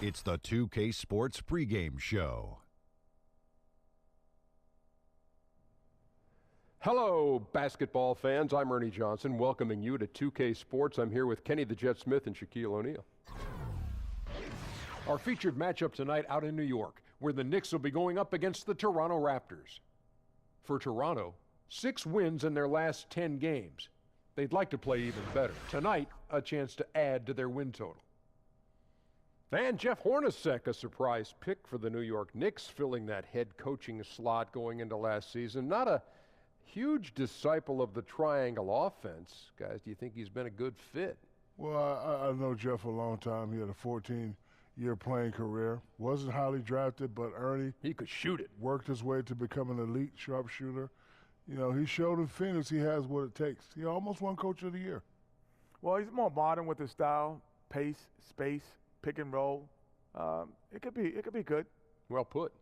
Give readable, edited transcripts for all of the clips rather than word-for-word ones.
It's the 2K Sports pregame show. Hello, basketball fans. I'm Ernie Johnson, welcoming you to 2K Sports. I'm here with Kenny the Jet Smith and Shaquille O'Neal. Our featured matchup tonight out in New York, where the Knicks will be going up against the Toronto Raptors. For Toronto, 6 wins in their last 10 games. They'd like to play even better. Tonight, a chance to add to their win total. And Jeff Hornacek, a surprise pick for the New York Knicks, filling that head coaching slot going into last season. Not a huge disciple of the triangle offense. Guys, do you think he's been a good fit? Well, I know Jeff for a long time. He had a 14-year playing career. Wasn't highly drafted, but Ernie, he could shoot it. Worked his way to become an elite sharpshooter. You know, he showed in Phoenix he has what it takes. He almost won Coach of the Year. Well, he's more modern with his style, pace, space, pick and roll. It could be good. Well put.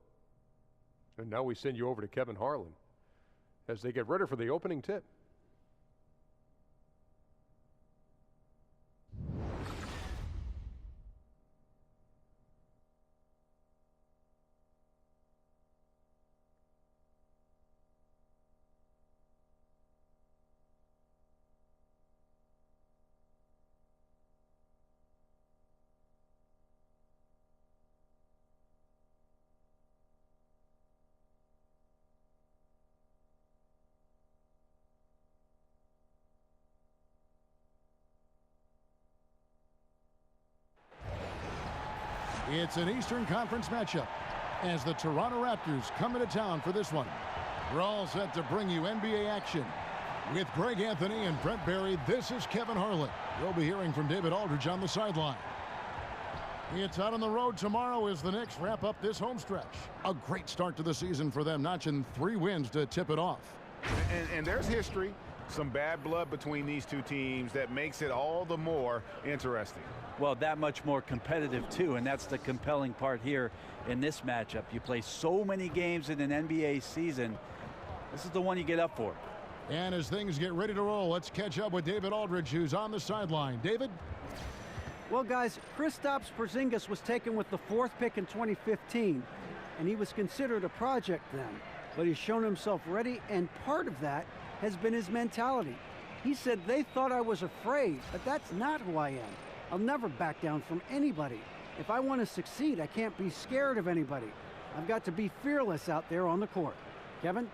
And now we send you over to Kevin Harlan as they get ready for the opening tip. It's an Eastern Conference matchup as the Toronto Raptors come into town for this one. We're all set to bring you NBA action. With Greg Anthony and Brent Barry, this is Kevin Harlan. You'll be hearing from David Aldridge on the sideline. It's out on the road tomorrow as the Knicks wrap up this home stretch. A great start to the season for them, notching 3 wins to tip it off. And there's history, some bad blood between these two teams that makes it all the more interesting. Well, that much more competitive, too, and that's the compelling part here in this matchup. You play so many games in an NBA season. This is the one you get up for. And as things get ready to roll, let's catch up with David Aldridge, who's on the sideline. David? Well, guys, Kristaps Porzingis was taken with the 4th pick in 2015, and he was considered a project then. But he's shown himself ready, and part of that has been his mentality. He said, "They thought I was afraid, but that's not who I am. I'll never back down from anybody. If I want to succeed, I can't be scared of anybody. I've got to be fearless out there on the court." Kevin?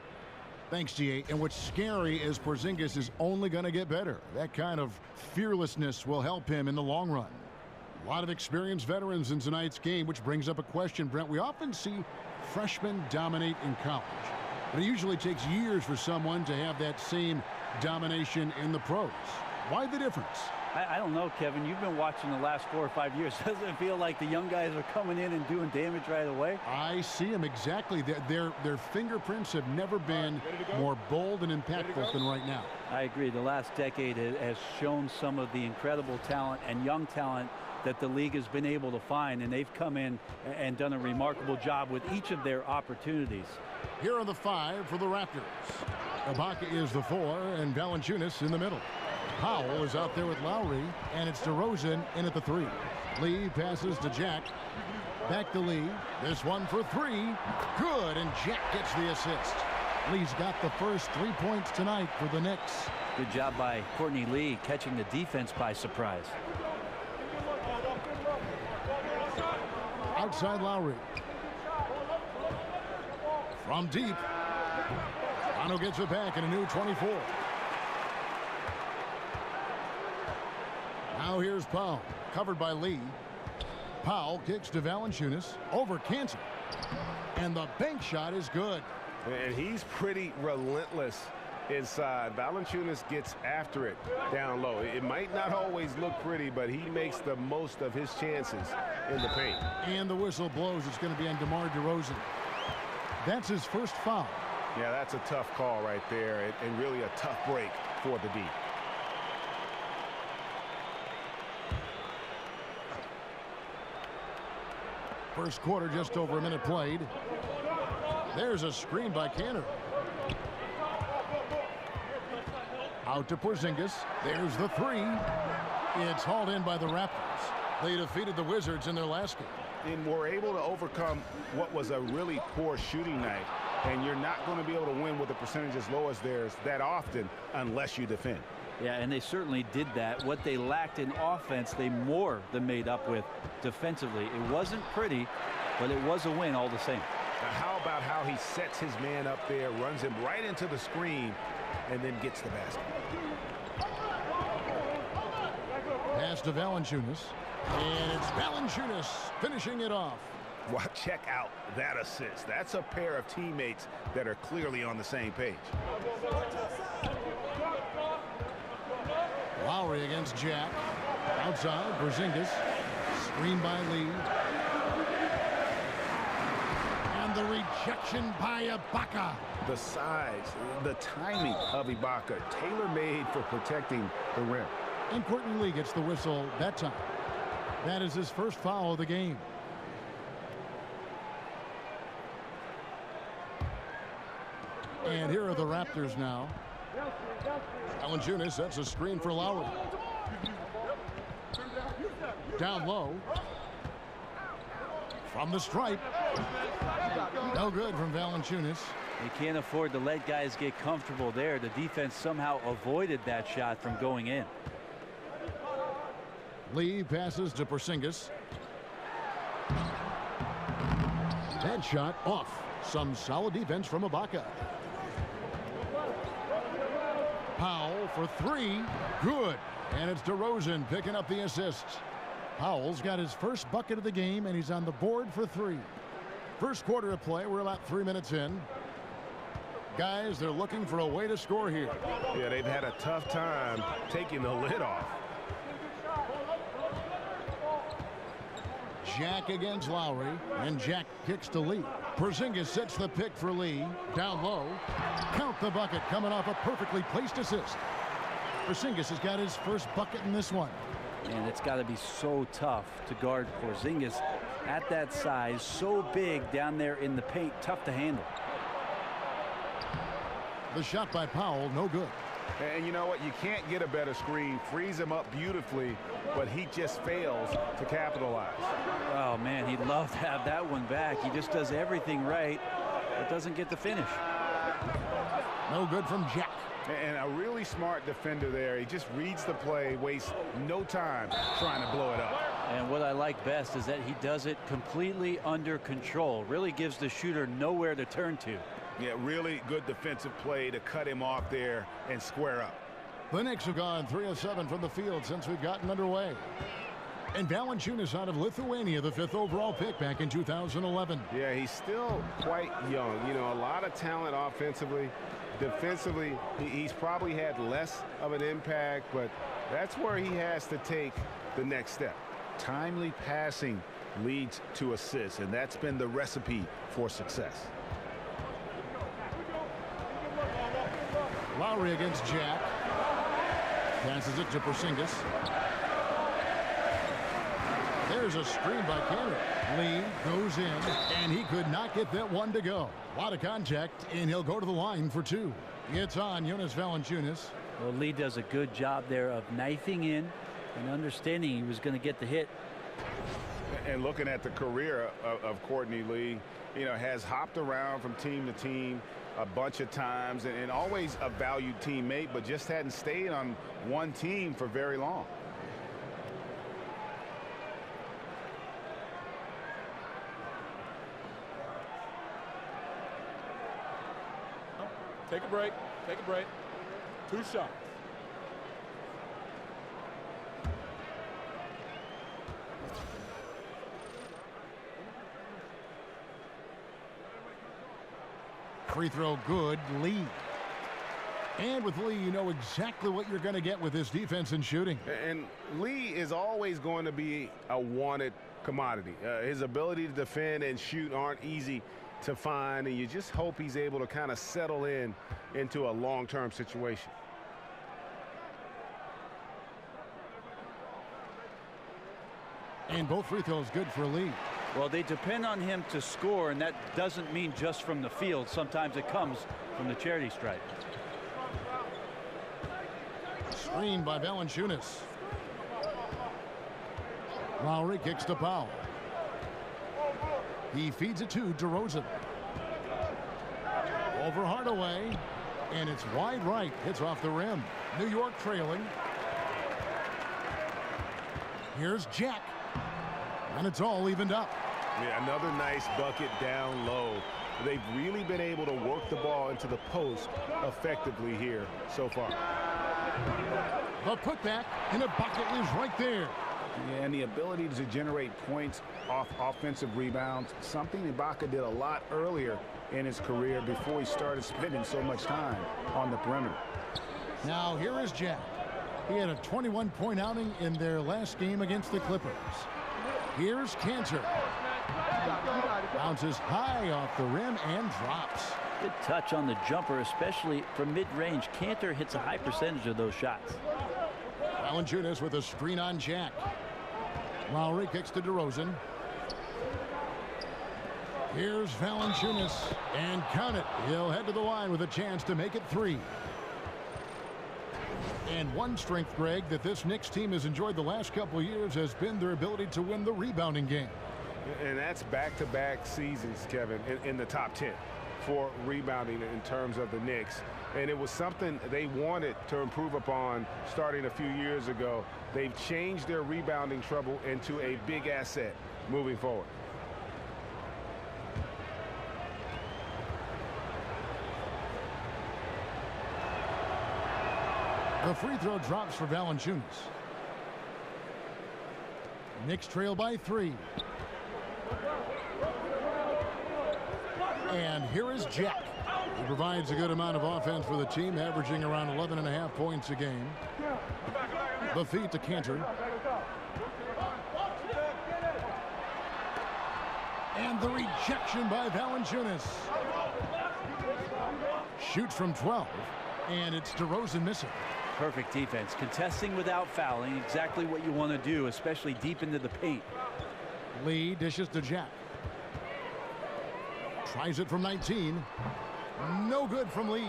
Thanks, G.A. And what's scary is Porzingis is only going to get better. That kind of fearlessness will help him in the long run. A lot of experienced veterans in tonight's game, which brings up a question, Brent. We often see freshmen dominate in college, but it usually takes years for someone to have that same domination in the pros. Why the difference? I don't know, Kevin. You've been watching the last 4 or 5 years. Doesn't it feel like the young guys are coming in and doing damage right away? I see them exactly. Their fingerprints have never been more bold and impactful than right now. I agree. The last decade has shown some of the incredible talent and young talent that the league has been able to find, and they've come in and done a remarkable job with each of their opportunities. Here are the 5 for the Raptors. Ibaka is the 4, and Valanciunas in the middle. Powell is out there with Lowry, and it's DeRozan in at the 3. Lee passes to Jack. Back to Lee. This one for 3. Good, and Jack gets the assist. Lee's got the first 3 points tonight for the Knicks. Good job by Courtney Lee catching the defense by surprise. Outside Lowry. From deep. Toronto gets it back in a new 24. Now here's Powell, covered by Lee. Powell kicks to Valanciunas, over Cantor. And the bank shot is good. And he's pretty relentless inside. Valanciunas gets after it down low. It might not always look pretty, but he makes the most of his chances in the paint. And the whistle blows. It's going to be on DeMar DeRozan. That's his first foul. Yeah, that's a tough call right there, and really a tough break for the D. First quarter, just over a minute played. There's a screen by Cantor. Out to Porzingis. There's the 3. It's hauled in by the Raptors. They defeated the Wizards in their last game. and were able to overcome what was a really poor shooting night. And you're not going to be able to win with a percentage as low as theirs that often unless you defend. Yeah, and they certainly did that. What they lacked in offense, they more than made up with defensively. It wasn't pretty, but it was a win all the same. Now, how about how he sets his man up there, runs him right into the screen, and then gets the basket. Pass to Valanciunas. And it's Valanciunas finishing it off. Well, check out that assist. That's a pair of teammates that are clearly on the same page. Lowry against Jack. Outside, Porzingis. Screen by Lee. And the rejection by Ibaka. The size, the timing of Ibaka, tailor-made for protecting the rim. And Courtney Lee gets the whistle that time. That is his first foul of the game. And here are the Raptors now. Valanciunas sets a screen for Lowry. Down low. From the stripe. No good from Valanciunas. You can't afford to let guys get comfortable there. The defense somehow avoided that shot from going in. Lee passes to Porzingis. That shot off. Some solid defense from Ibaka. Powell for three. Good. And it's DeRozan picking up the assists. Powell's got his first bucket of the game, and he's on the board for three. First quarter of play. We're about 3 minutes in. Guys, they're looking for a way to score here. Yeah, they've had a tough time taking the lid off. Jack against Lowry, and Jack kicks to Lee. Porzingis sets the pick for Lee. Down low. Count the bucket coming off a perfectly placed assist. Porzingis has got his first bucket in this one. And it's got to be so tough to guard Porzingis at that size, so big down there in the paint, tough to handle. The shot by Powell, no good. And you know what? You can't get a better screen. Frees him up beautifully, but he just fails to capitalize. Oh, man, he'd love to have that one back. He just does everything right, but doesn't get the finish. No good from Jack. And a really smart defender there. He just reads the play, wastes no time trying to blow it up. And what I like best is that he does it completely under control. Really gives the shooter nowhere to turn to. Yeah, really good defensive play to cut him off there and square up. The Knicks have gone 3 of 7 from the field since we've gotten underway. And Valanciunas out of Lithuania, the 5th overall pick back in 2011. Yeah, he's still quite young. You know, a lot of talent offensively. Defensively, he's probably had less of an impact, but that's where he has to take the next step. Timely passing leads to assists, and that's been the recipe for success. Lowry against Jack. Passes it to Porzingis. There's a screen by Cannon. Lee goes in, and he could not get that one to go. A lot of contact, and he'll go to the line for two. It's on Jonas Valanciunas. Well, Lee does a good job there of knifing in and understanding he was going to get the hit. And looking at the career of Courtney Lee, you know, has hopped around from team to team a bunch of times and always a valued teammate, but just hadn't stayed on one team for very long. Take a break. Take a break. 2 shots. Free throw good. Lee. And with Lee, you know exactly what you're going to get with his defense and shooting. And Lee is always going to be a wanted commodity. His ability to defend and shoot aren't easy to find, and you just hope he's able to kind of settle into a long-term situation. And both free throws good for Lee. Well, they depend on him to score, and that doesn't mean just from the field. Sometimes it comes from the charity stripe. Screen by Valanciunas. Lowry kicks to Powell. He feeds it to DeRozan. Over Hardaway. And it's wide right. Hits off the rim. New York trailing. Here's Jack. And it's all evened up. Yeah, another nice bucket down low. They've really been able to work the ball into the post effectively here so far. The putback, and the bucket is right there. Yeah, and the ability to generate points off offensive rebounds, something Ibaka did a lot earlier in his career before he started spending so much time on the perimeter. Now here is Jack. He had a 21-point outing in their last game against the Clippers. Here's Cantor. Bounces high off the rim and drops. Good touch on the jumper, especially from mid-range. Cantor hits a high percentage of those shots. Valanciunas with a screen on Jack. Lowry kicks to DeRozan. Here's Valanciunas, and count it. He'll head to the line with a chance to make it 3. And one strength, Greg, that this Knicks team has enjoyed the last couple of years has been their ability to win the rebounding game. And that's back-to-back seasons, Kevin, in the top 10 for rebounding in terms of the Knicks. And it was something they wanted to improve upon starting a few years ago. They've changed their rebounding trouble into a big asset moving forward. The free throw drops for Valanciunas. Knicks trail by 3. And here is Jack. He provides a good amount of offense for the team, averaging around 11.5 points a game. The feed to Cantor. And the rejection by Valanciunas. Shoots from 12. And it's DeRozan missing. Perfect defense. Contesting without fouling. Exactly what you want to do, especially deep into the paint. Lee dishes to Jack. Tries it from 19. No good from Lee.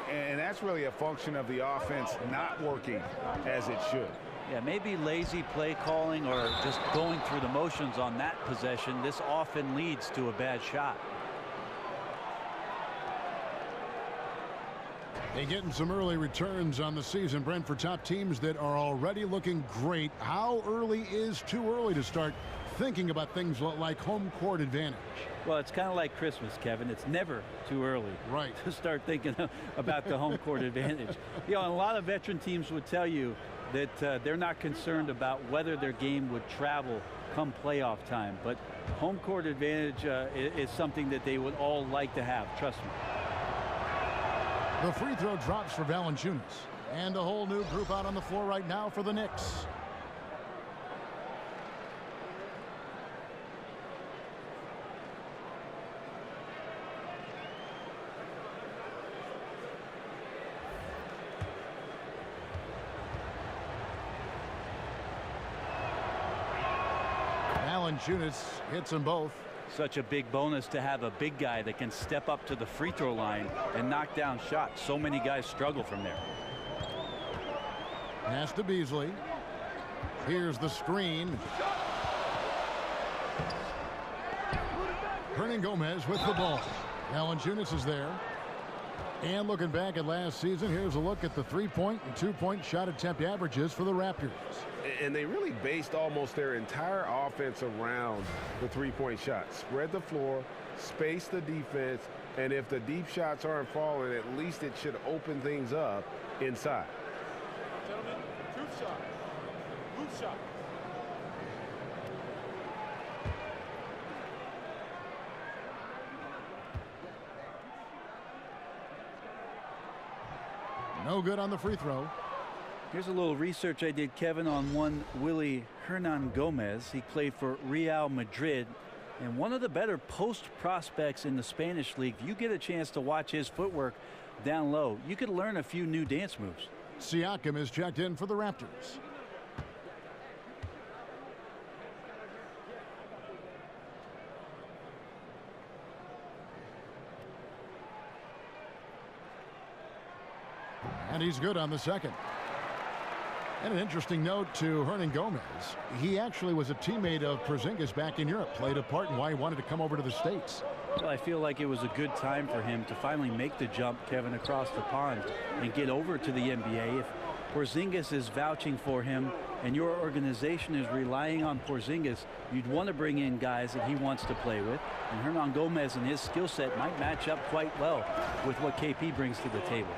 And that's really a function of the offense not working as it should. Yeah, maybe lazy play calling or just going through the motions on that possession. This often leads to a bad shot. They getting some early returns on the season, Brent, for top teams that are already looking great. How early is too early to start thinking about things like home court advantage? Well, it's kind of like Christmas, Kevin. It's never too early to start thinking about the home court advantage. You know, a lot of veteran teams would tell you that they're not concerned about whether their game would travel come playoff time. But home court advantage is something that they would all like to have. Trust me. The free throw drops for Valanciunas. And a whole new group out on the floor right now for the Knicks. Valanciunas hits them both. Such a big bonus to have a big guy that can step up to the free throw line and knock down shots. So many guys struggle from there. Pass to Beasley. Here's the screen. Hernan Gomez with the ball. Valanciunas is there. And looking back at last season, here's a look at the 3-point and 2-point shot attempt averages for the Raptors. And they really based almost their entire offense around the 3-point shot. Spread the floor, space the defense, and if the deep shots aren't falling, at least it should open things up inside. Gentlemen, truth shot. Loose shot. No good on the free throw. Here's a little research I did, Kevin, on one Willie Hernan Gomez. He played for Real Madrid and one of the better post prospects in the Spanish league. If you get a chance to watch his footwork down low, you could learn a few new dance moves. Siakam is checked in for the Raptors. And he's good on the second. And an interesting note to Hernan Gomez. He actually was a teammate of Porzingis back in Europe, played a part in why he wanted to come over to the States. Well, I feel like it was a good time for him to finally make the jump, Kevin, across the pond and get over to the NBA. If Porzingis is vouching for him and your organization is relying on Porzingis, you'd want to bring in guys that he wants to play with. And Hernan Gomez and his skill set might match up quite well with what KP brings to the table.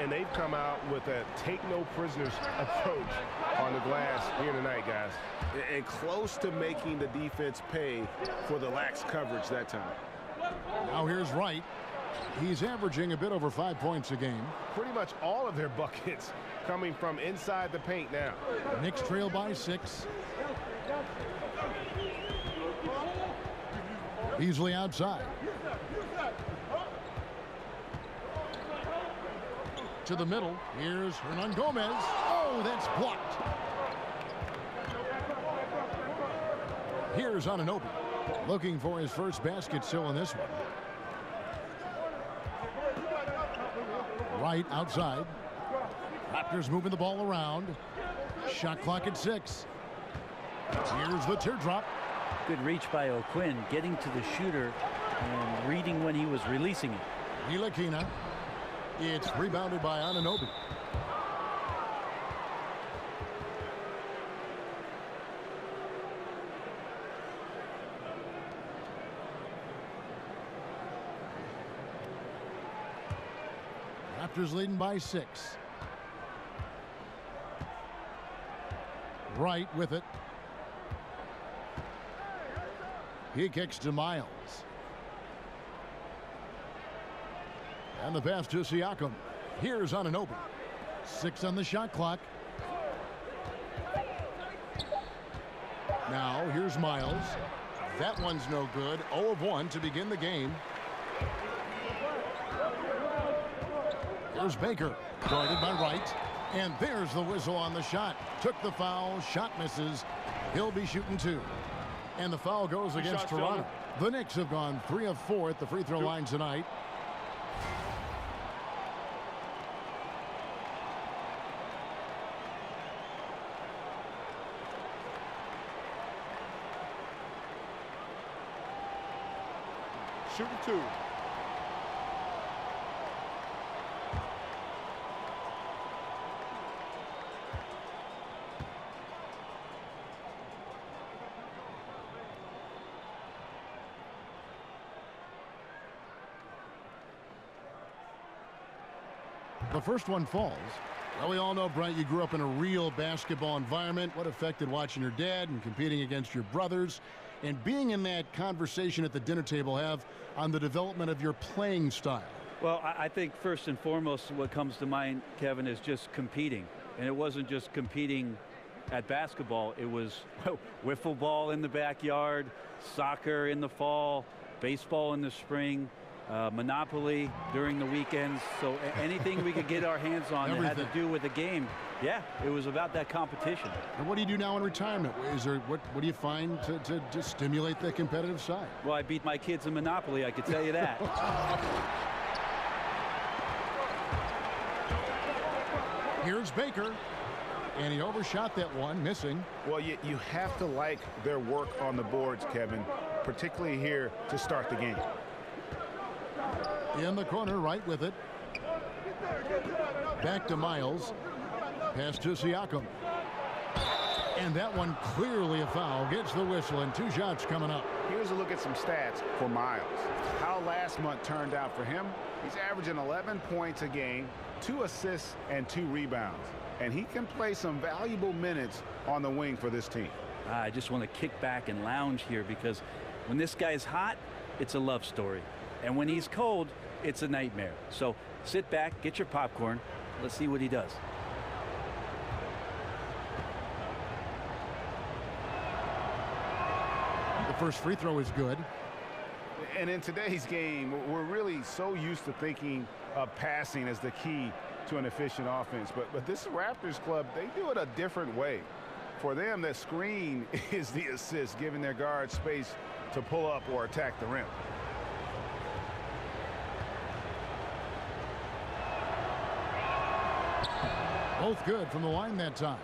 And they've come out with a take-no-prisoners approach on the glass here tonight, guys. And close to making the defense pay for the lax coverage that time. Now here's Wright. He's averaging a bit over 5 points a game. Pretty much all of their buckets coming from inside the paint now. Knicks trail by 6. Beasley outside. To the middle. Here's Hernan Gomez. Oh, that's blocked. Here's Anunoby. Looking for his first basket still in this one. Right outside. Raptors moving the ball around. Shot clock at 6. Here's the teardrop. Good reach by O'Quinn, getting to the shooter and reading when he was releasing it. Ntilikina. It's rebounded by Anunoby. Raptors leading by 6. Wright with it. He kicks to Miles. And the pass to Siakam. Here's Anunoby. 6 on the shot clock. Now here's Miles. That one's no good. 0 of 1 to begin the game. There's Baker. Guarded by Wright. And there's the whistle on the shot. Took the foul. Shot misses. He'll be shooting 2. And the foul goes against Toronto. The Knicks have gone 3 of 4 at the free throw line tonight. Shooting 2. The first one falls. Well, we all know, Brent, you grew up in a real basketball environment. What affected watching your dad and competing against your brothers and being in that conversation at the dinner table have on the development of your playing style? Well, I think first and foremost what comes to mind, Kevin, is just competing. And it wasn't just competing at basketball. It was wiffle ball in the backyard, soccer in the fall, baseball in the spring, Monopoly during the weekends. So anything we could get our hands on that had to do with the game. Yeah, it was about that competition. And what do you do now in retirement? Is there what do you find to stimulate the competitive side? Well, I beat my kids in Monopoly, I could tell you that. Here's Baker. And he overshot that one, missing. Well, you have to like their work on the boards, Kevin, particularly here to start the game. In the corner, right with it. Back to Miles. Pass to Siakam. And that one clearly a foul. Gets the whistle and 2 shots coming up. Here's a look at some stats for Miles. How last month turned out for him. He's averaging 11 points a game, 2 assists and 2 rebounds. And he can play some valuable minutes on the wing for this team. I just want to kick back and lounge here because when this guy's hot, it's a love story. And when he's cold, it's a nightmare. So sit back, get your popcorn. Let's see what he does. The first free throw is good. And in today's game, we're really so used to thinking of passing as the key to an efficient offense. But this Raptors club, they do it a different way. For them, the screen is the assist, giving their guards space to pull up or attack the rim. Both good from the line that time.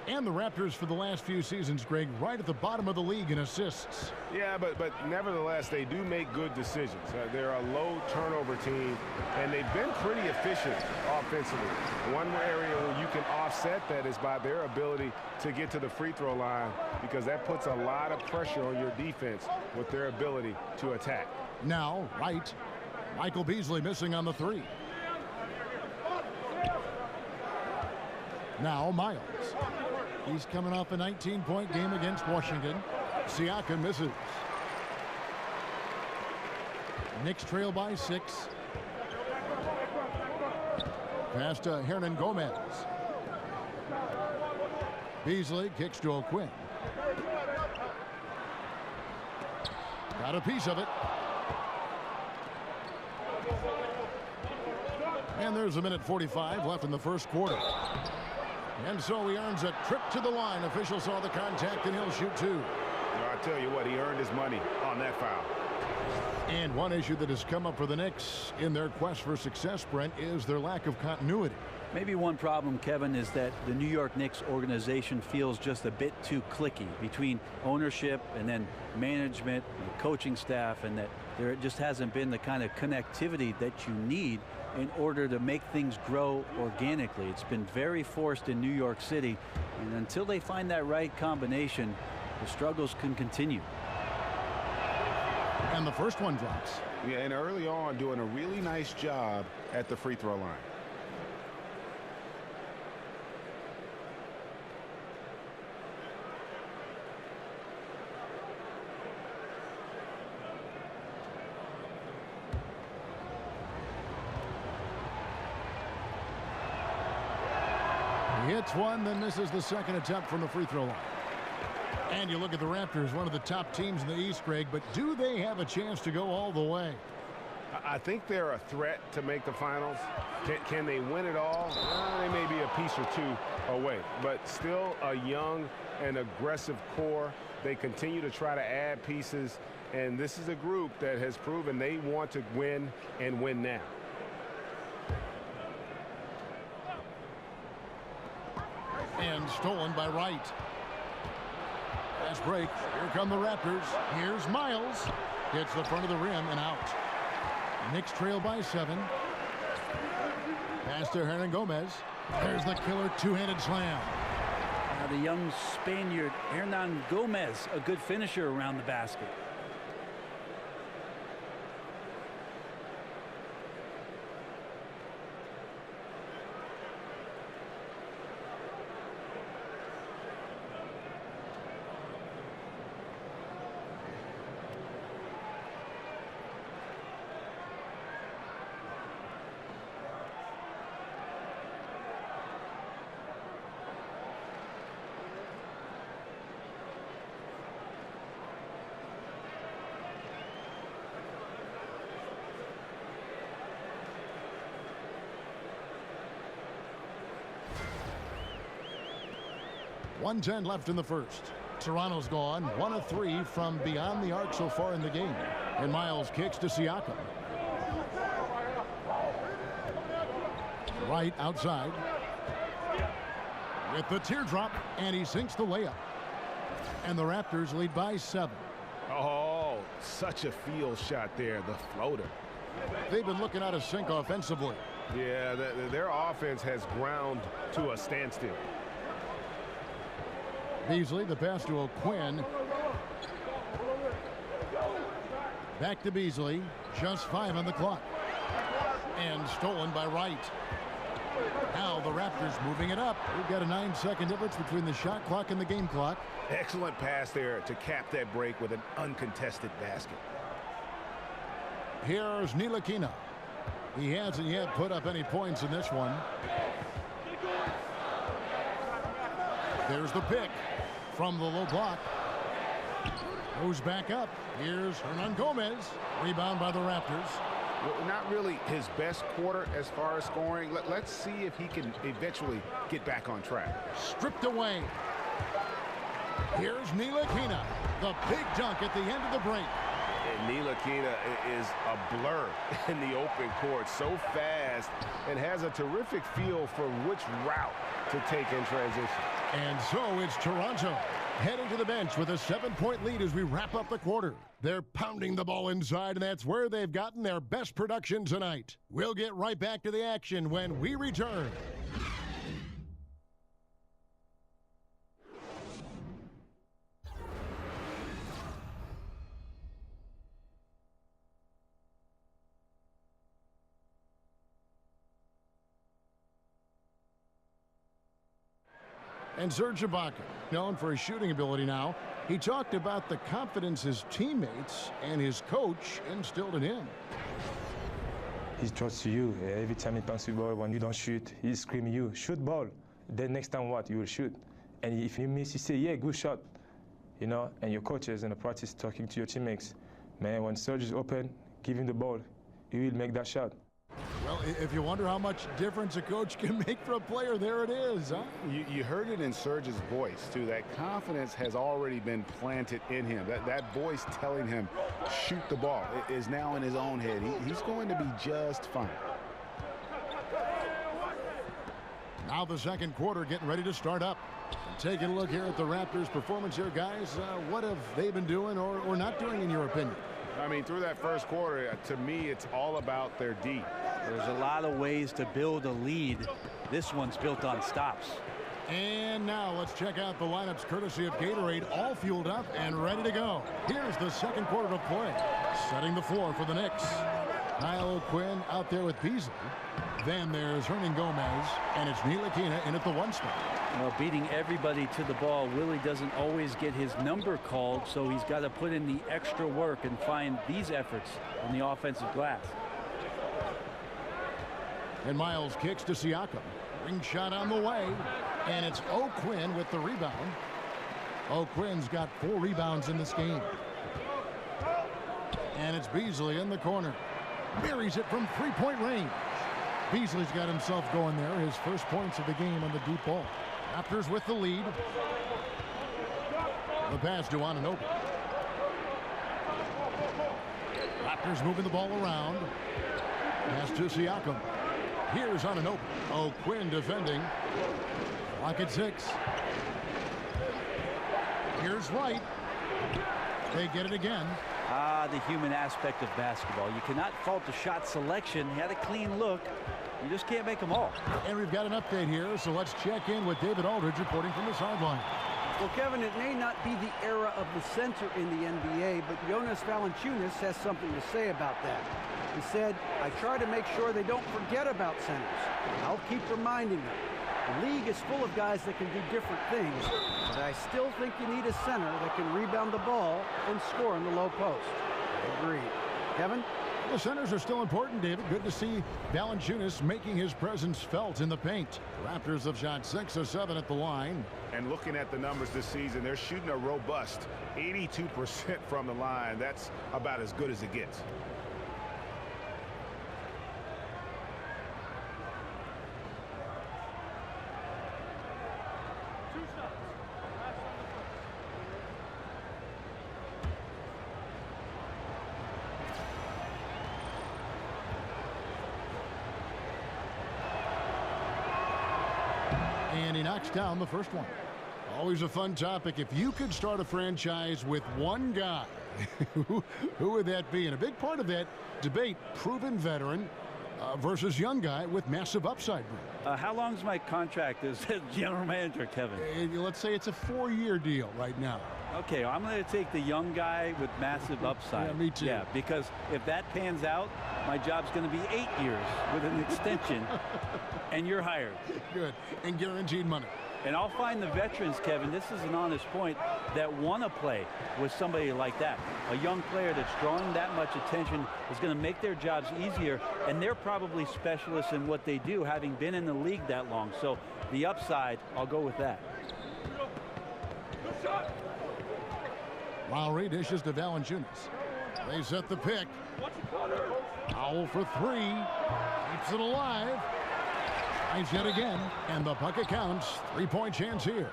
And the Raptors for the last few seasons, Greg, right at the bottom of the league in assists. Yeah, but nevertheless, they do make good decisions. They're a low turnover team, and they've been pretty efficient offensively. One area where you can offset that is by their ability to get to the free throw line, because that puts a lot of pressure on your defense with their ability to attack. Now, Wright. Michael Beasley missing on the three. Now, Miles. He's coming off a 19-point game against Washington. Siakam misses. Knicks trail by 6. Pass to Hernan Gomez. Beasley kicks to O'Quinn. Got a piece of it. And there's a minute 45 left in the first quarter. And so he earns a trip to the line. Official saw the contact, and he'll shoot 2. I tell you what, he earned his money on that foul. And one issue that has come up for the Knicks in their quest for success, Brent, is their lack of continuity. Maybe one problem, Kevin, is that the New York Knicks organization feels just a bit too cliquey between ownership and then management and the coaching staff, and that there just hasn't been the kind of connectivity that you need in order to make things grow organically. It's been very forced in New York City, and until they find that right combination, the struggles can continue. And the first one drops. Yeah, and early on doing a really nice job at the free throw line. He hits one, then misses the second attempt from the free throw line. And you look at the Raptors, one of the top teams in the East, Greg, but do they have a chance to go all the way? I think they're a threat to make the finals. Can they win it all? They may be a piece or two away, but still a young and aggressive core. They continue to try to add pieces, and this is a group that has proven they want to win and win now. And stolen by Wright. Fast break. Here come the Raptors. Here's Miles. Hits the front of the rim and out. Knicks trail by 7. Pass to Hernan Gomez. There's the killer two-handed slam. Now the young Spaniard Hernan Gomez, a good finisher around the basket. .110 left in the first. Toronto's gone 1 of 3 from beyond the arc so far in the game. And Miles kicks to Siakam. Right outside. With the teardrop, and he sinks the layup. And the Raptors lead by 7. Oh, such a field shot there, the floater. They've been looking out of sync offensively. Yeah, their offense has ground to a standstill. Beasley, the pass to O'Quinn. Back to Beasley. Just 5 on the clock. And stolen by Wright. Now the Raptors moving it up. We've got a 9-second difference between the shot clock and the game clock. Excellent pass there to cap that break with an uncontested basket. Here's Ntilikina. He hasn't yet put up any points in this one. There's the pick from the low block. Goes back up. Here's Hernan Gomez. Rebound by the Raptors. Well, not really his best quarter as far as scoring. Let's see if he can eventually get back on track. Stripped away. Here's Ntilikina. The big dunk at the end of the break. And Ntilikina is a blur in the open court. So fast and has a terrific feel for which route to take in transition. And so it's Toronto heading to the bench with a 7-point lead as we wrap up the quarter. They're pounding the ball inside, and that's where they've gotten their best production tonight. We'll get right back to the action when we return. And Serge Ibaka, known for his shooting ability now, he talked about the confidence his teammates and his coach instilled in him. He trusts you. Every time he passes the ball, when you don't shoot, he's screaming you, shoot ball. Then next time what? You will shoot. And if you miss, you say, yeah, good shot. You know, and your coaches in the practice talking to your teammates. Man, when Serge is open, give him the ball. He will make that shot. Well, if you wonder how much difference a coach can make for a player, there it is, huh? You heard it in Serge's voice, too. That confidence has already been planted in him. That voice telling him, shoot the ball, is now in his own head. He's going to be just fine. Now the second quarter getting ready to start up. And taking a look here at the Raptors' performance here, guys. What have they been doing or not doing, in your opinion? I mean, through that first quarter, to me, it's all about their D. There's a lot of ways to build a lead. This one's built on stops. And now let's check out the lineups courtesy of Gatorade, all fueled up and ready to go. Here's the second quarter of play. Setting the floor for the Knicks. Kyle Quinn out there with Beasley. Then there's Hernan Gomez, and it's Ntilikina in at the 1 spot. Well, beating everybody to the ball, Willie doesn't always get his number called, so he's got to put in the extra work and find these efforts on the offensive glass. And Miles kicks to Siakam. Ring shot on the way, and it's O'Quinn with the rebound. O'Quinn's got 4 rebounds in this game. And it's Beasley in the corner. Buries it from 3-point range. Beasley's got himself going there. His first points of the game on the deep ball. Raptors with the lead. The pass to Anunoby. Raptors moving the ball around. Pass to Siakam. Here's Anunoby. O'Quinn defending. Clock at 6. Here's Wright. They get it again. The human aspect of basketball. You cannot fault the shot selection. He had a clean look. You just can't make them all. And we've got an update here, so let's check in with David Aldridge reporting from the sideline. Well, Kevin, it may not be the era of the center in the NBA, but Jonas Valanciunas has something to say about that. He said, I try to make sure they don't forget about centers. I'll keep reminding them. The league is full of guys that can do different things, but I still think you need a center that can rebound the ball and score in the low post. Agreed. Kevin? The centers are still important, David. Good to see Valanciunas making his presence felt in the paint. The Raptors have shot 6 of 7 at the line. And looking at the numbers this season, they're shooting a robust 82% from the line. That's about as good as it gets. And he knocks down the first one. Always a fun topic. If you could start a franchise with one guy, who would that be? And a big part of that debate, proven veteran versus young guy with massive upside. How long is my contract as general manager, Kevin? Let's say it's a 4-year deal right now. Okay, I'm going to take the young guy with massive upside. Yeah, me too. Yeah, because if that pans out, my job's going to be 8 years with an extension, and you're hired. Good, and guaranteed money. And I'll find the veterans, Kevin, this is an honest point, that want to play with somebody like that. A young player that's drawing that much attention is going to make their jobs easier, and they're probably specialists in what they do, having been in the league that long. So the upside, I'll go with that. Lowry dishes to Valanciunas. They set the pick. Powell for 3. Keeps it alive. Tries yet again, and the bucket counts. 3-point chance here.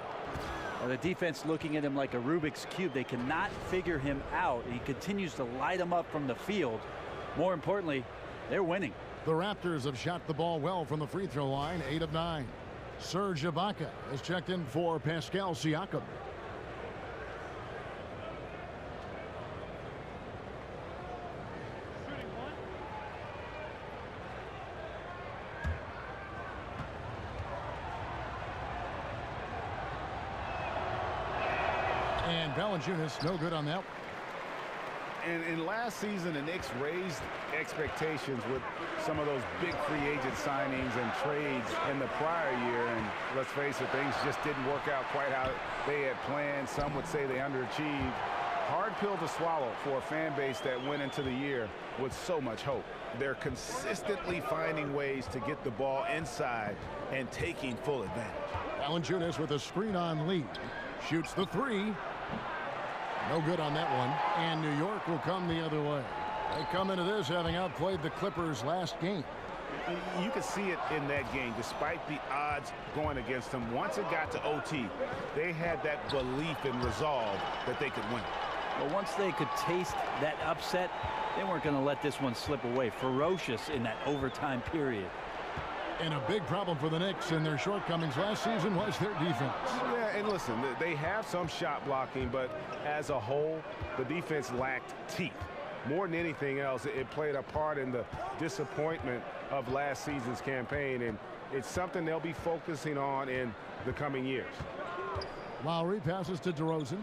Well, the defense looking at him like a Rubik's Cube. They cannot figure him out. He continues to light him up from the field. More importantly, they're winning. The Raptors have shot the ball well from the free throw line, 8 of 9. Serge Ibaka is checked in for Pascal Siakam. And Valanciunas, no good on that. And last season, the Knicks raised expectations with some of those big free agent signings and trades in the prior year. And let's face it, things just didn't work out quite how they had planned. Some would say they underachieved. Hard pill to swallow for a fan base that went into the year with so much hope. They're consistently finding ways to get the ball inside and taking full advantage. Valanciunas with a screen on lead. Shoots the three. No good on that one. And New York will come the other way. They come into this having outplayed the Clippers last game. You could see it in that game, despite the odds going against them. Once it got to OT, they had that belief and resolve that they could win. But once they could taste that upset, they weren't going to let this one slip away. Ferocious in that overtime period. And a big problem for the Knicks in their shortcomings last season was their defense. Yeah, and listen, they have some shot blocking, but as a whole, the defense lacked teeth. More than anything else, it played a part in the disappointment of last season's campaign, and it's something they'll be focusing on in the coming years. Lowry passes to DeRozan.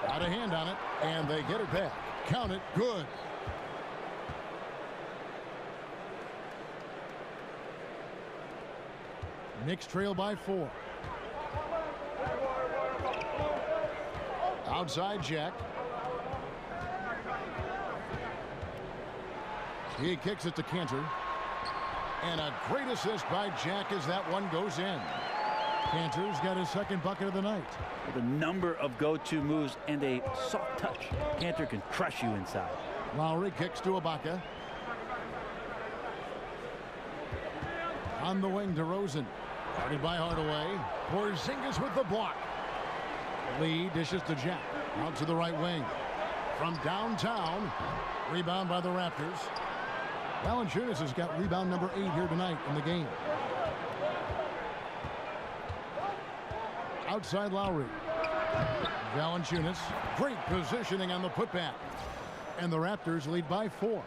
Got a hand on it, and they get it back. Count it, good. Knicks trail by 4. Outside Jack. He kicks it to Cantor. And a great assist by Jack as that one goes in. Cantor's got his second bucket of the night. With a number of go-to moves and a soft touch, Cantor can crush you inside. Lowry kicks to Ibaka. On the wing, DeRozan. Guarded by Hardaway. Porzingis with the block. Lee dishes to Jack. Out to the right wing. From downtown. Rebound by the Raptors. Valanciunas has got rebound number 8 here tonight in the game. Outside Lowry. Valanciunas. Great positioning on the putback. And the Raptors lead by 4.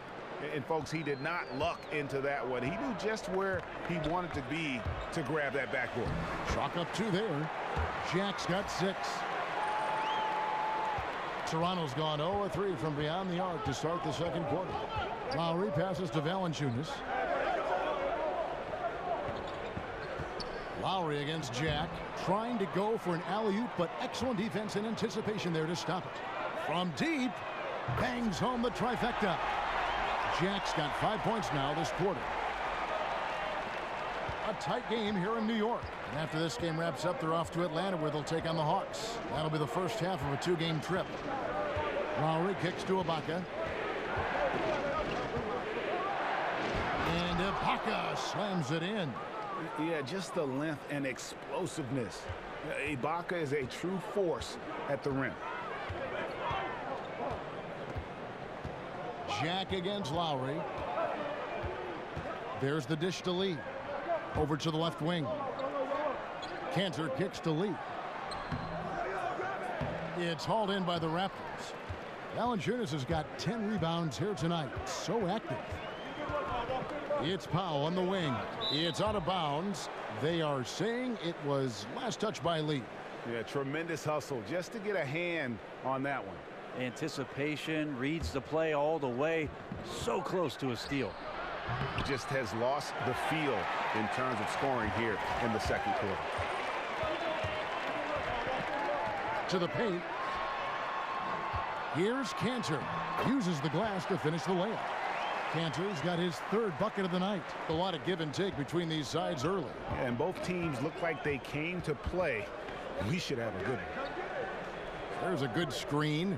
And folks, he did not luck into that one. He knew just where he wanted to be to grab that backboard. Chalk up 2 there. Jack's got 6. Toronto's gone 0-3 from beyond the arc to start the second quarter. Lowry passes to Valanciunas. Lowry against Jack, trying to go for an alley-oop, but excellent defense and anticipation there to stop it. From deep, bangs home the trifecta. Jack's got 5 points now this quarter. A tight game here in New York. And after this game wraps up, they're off to Atlanta where they'll take on the Hawks. That'll be the first half of a 2-game trip. Lowry kicks to Ibaka. And Ibaka slams it in. Yeah, just the length and explosiveness. Ibaka is a true force at the rim. Jack against Lowry. There's the dish to Lee. Over to the left wing. Cantor kicks to Lee. It's hauled in by the Raptors. Valanciunas has got 10 rebounds here tonight. So active. It's Powell on the wing. It's out of bounds. They are saying it was last touch by Lee. Yeah, tremendous hustle just to get a hand on that one. Anticipation, reads the play all the way. So close to a steal. Just has lost the feel in terms of scoring here in the second quarter. To the paint. Here's Cantor. Uses the glass to finish the layup. Cantor's got his 3rd bucket of the night. A lot of give and take between these sides early. Yeah, and both teams look like they came to play. We should have a good one. There's a good screen.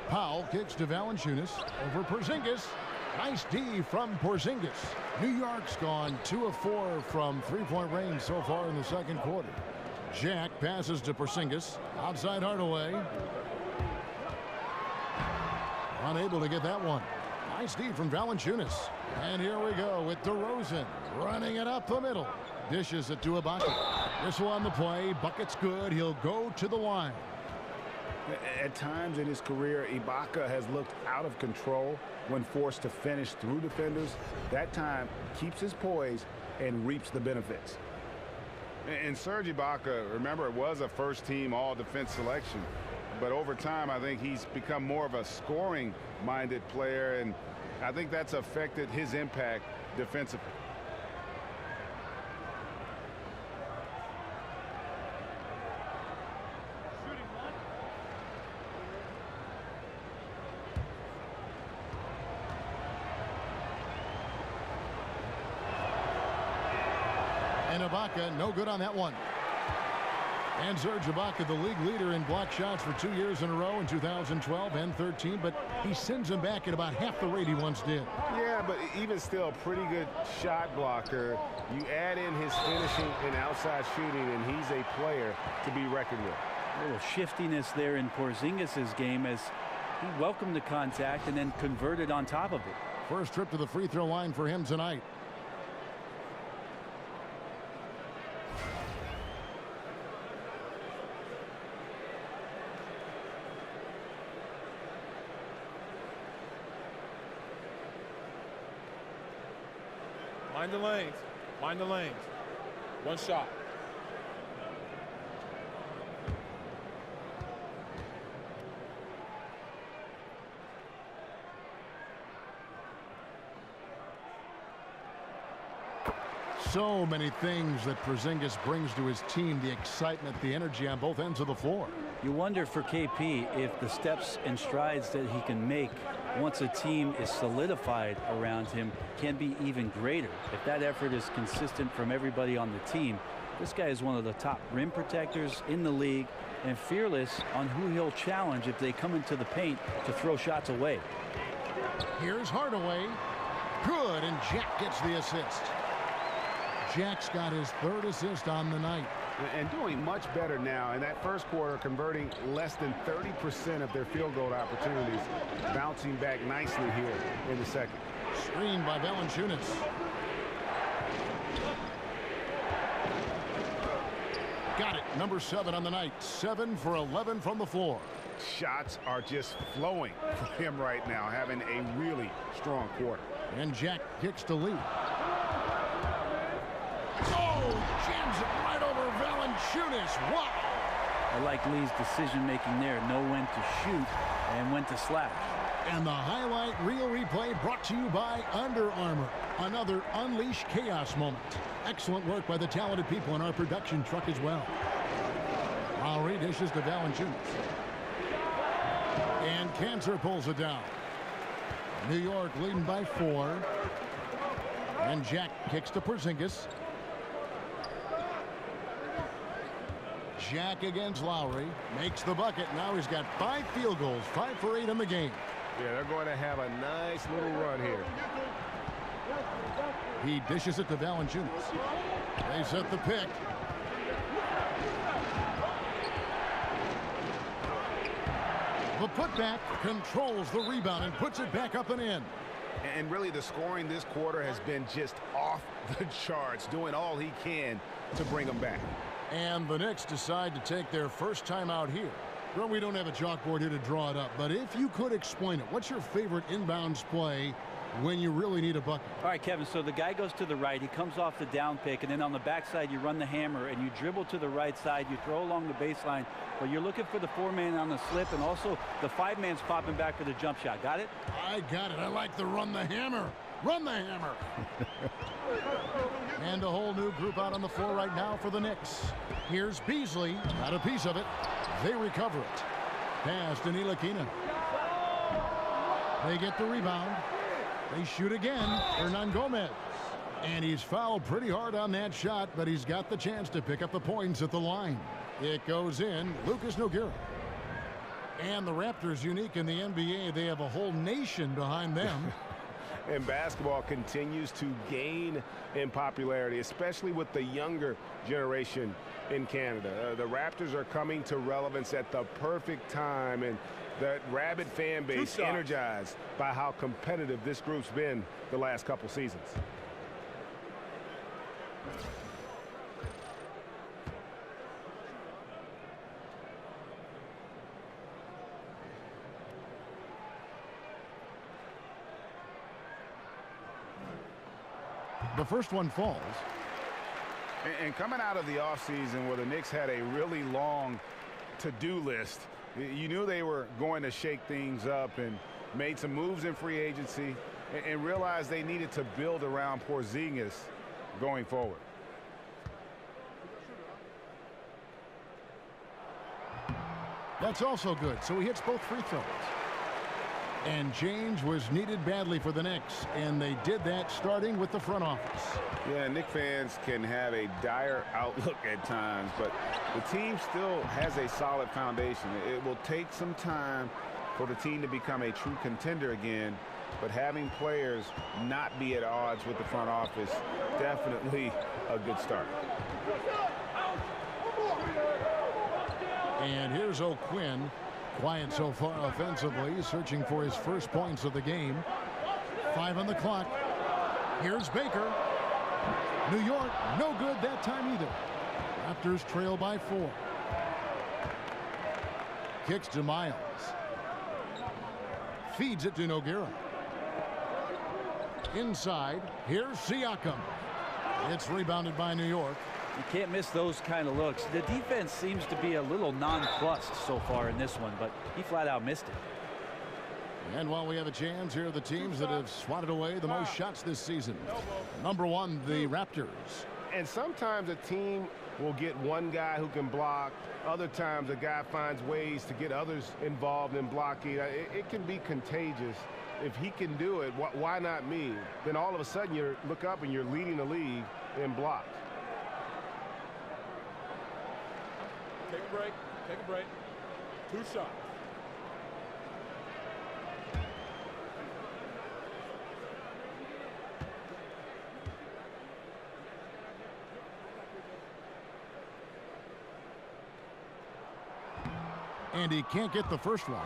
Powell kicks to Valanciunas. Over Porzingis. Nice D from Porzingis. New York's gone 2 of 4 from 3-point range so far in the second quarter. Jack passes to Porzingis. Outside Hardaway. Unable to get that one. Nice D from Valanciunas. And here we go with DeRozan running it up the middle. Dishes it to Ibaka. Whistle on the play. Bucket's good. He'll go to the line. At times in his career, Ibaka has looked out of control when forced to finish through defenders. That time keeps his poise and reaps the benefits. And Serge Ibaka, remember, it was a first-team all-defense selection. But over time, I think he's become more of a scoring-minded player, and I think that's affected his impact defensively. And Ibaka, no good on that one. And Serge Ibaka, the league leader in block shots for 2 years in a row in 2012 and 13, but he sends him back at about half the rate he once did. Yeah, but even still, pretty good shot blocker. You add in his finishing and outside shooting, and he's a player to be reckoned with. A little shiftiness there in Porzingis' game as he welcomed the contact and then converted on top of it. First trip to the free throw line for him tonight. Mind the lanes. Mind the lanes. One shot. So many things that Porzingis brings to his team, the excitement, the energy on both ends of the floor. You wonder for KP if the steps and strides that he can make once a team is solidified around him can be even greater. If that effort is consistent from everybody on the team, this guy is one of the top rim protectors in the league and fearless on who he'll challenge if they come into the paint to throw shots away. Here's Hardaway. Good, and Jack gets the assist. Jack's got his third assist on the night. And doing much better now in that first quarter, converting less than 30% of their field goal opportunities, bouncing back nicely here in the second. Screened by Valanciunas. Got it. Number 7 on the night. 7 for 11 from the floor. Shots are just flowing for him right now, having a really strong quarter. And Jack kicks to lead. Jams it right over Valanciunas. Wow. I like Lee's decision-making there. Know when to shoot and when to slash. And the highlight reel replay brought to you by Under Armour. Another Unleash Chaos moment. Excellent work by the talented people in our production truck as well. Lowry dishes to Valanciunas. And Cancer pulls it down. New York leading by 4. And Jack kicks to Porzingis. Jack against Lowry. Makes the bucket. Now he's got 5 field goals. 5 for 8 in the game. Yeah, they're going to have a nice little run here. He dishes it to Valanciunas. They set the pick. The putback controls the rebound and puts it back up and in. And really the scoring this quarter has been just off the charts, doing all he can to bring them back. And the Knicks decide to take their first time out here. Well, we don't have a chalkboard here to draw it up, but if you could explain it, what's your favorite inbounds play when you really need a bucket? All right, Kevin, so the guy goes to the right. He comes off the down pick, and then on the backside, you run the hammer, and you dribble to the right side. You throw along the baseline, but you're looking for the 4-man on the slip, and also the 5-man's popping back for the jump shot. Got it? I got it. I like the run the hammer. Run the hammer. And a whole new group out on the floor right now for the Knicks. Here's Beasley. Got a piece of it. They recover it. Pass to Ntilikina. They get the rebound. They shoot again. Hernangomez. And he's fouled pretty hard on that shot, but he's got the chance to pick up the points at the line. It goes in. Lucas Nogueira. And the Raptors, unique in the NBA, they have a whole nation behind them. And basketball continues to gain in popularity, especially with the younger generation in Canada. The Raptors are coming to relevance at the perfect time, and that rabid fan base energized by how competitive this group's been the last couple seasons. The first one falls. And coming out of the offseason where the Knicks had a really long to-do list, you knew they were going to shake things up and made some moves in free agency and realized they needed to build around Porzingis going forward. That's also good. So he hits both free throws. And change was needed badly for the Knicks, and they did that starting with the front office. Yeah, Knicks fans can have a dire outlook at times, but the team still has a solid foundation. It will take some time for the team to become a true contender again, but having players not be at odds with the front office, definitely a good start. And here's O'Quinn. Quiet so far offensively, searching for his first points of the game. 5 on the clock. Here's Baker. New York, no good that time either. Raptors trail by 4. Kicks to Miles. Feeds it to Nogueira. Inside, here's Siakam. It's rebounded by New York. You can't miss those kind of looks. The defense seems to be a little nonplussed so far in this one, but he flat out missed it. And while we have a chance, here are the teams that have swatted away the most shots this season. Number 1, the Raptors. And sometimes a team will get one guy who can block. Other times a guy finds ways to get others involved in blocking. It can be contagious. If he can do it, why not me? Then all of a sudden you look up and you're leading the league in blocks. Take a break. Take a break. 2 shots. And he can't get the first one.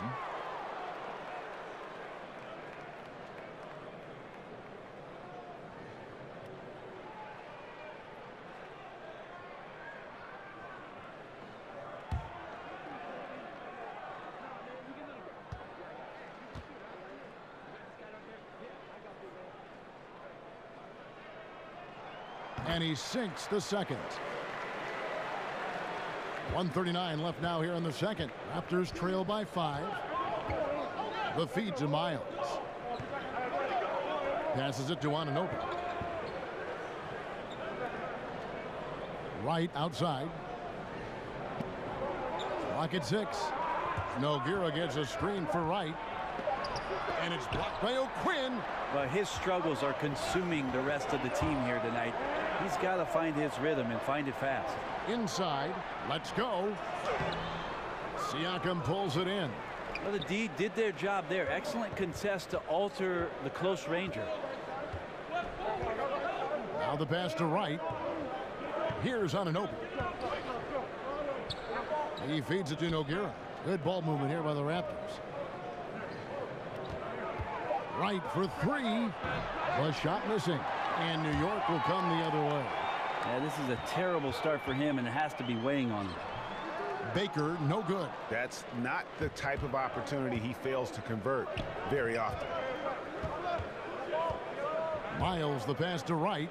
And he sinks the second. 1:39 left now here in the second. Raptors trail by 5. The feed to Miles. Passes it to Anunoby. Right outside. Clock at 6. Nogueira gets a screen for Wright. And it's blocked by O'Quinn. Well, his struggles are consuming the rest of the team here tonight. He's got to find his rhythm and find it fast. Inside, let's go. Siakam pulls it in. Well, the D did their job there. Excellent contest to alter the close ranger. Now the pass to Wright. Here's Anunoby. He feeds it to Nogueira. Good ball movement here by the Raptors. Wright for 3. The shot missing. And New York will come the other way. Yeah, this is a terrible start for him, and it has to be weighing on him. Baker, no good. That's not the type of opportunity he fails to convert very often. Miles, the pass to Wright.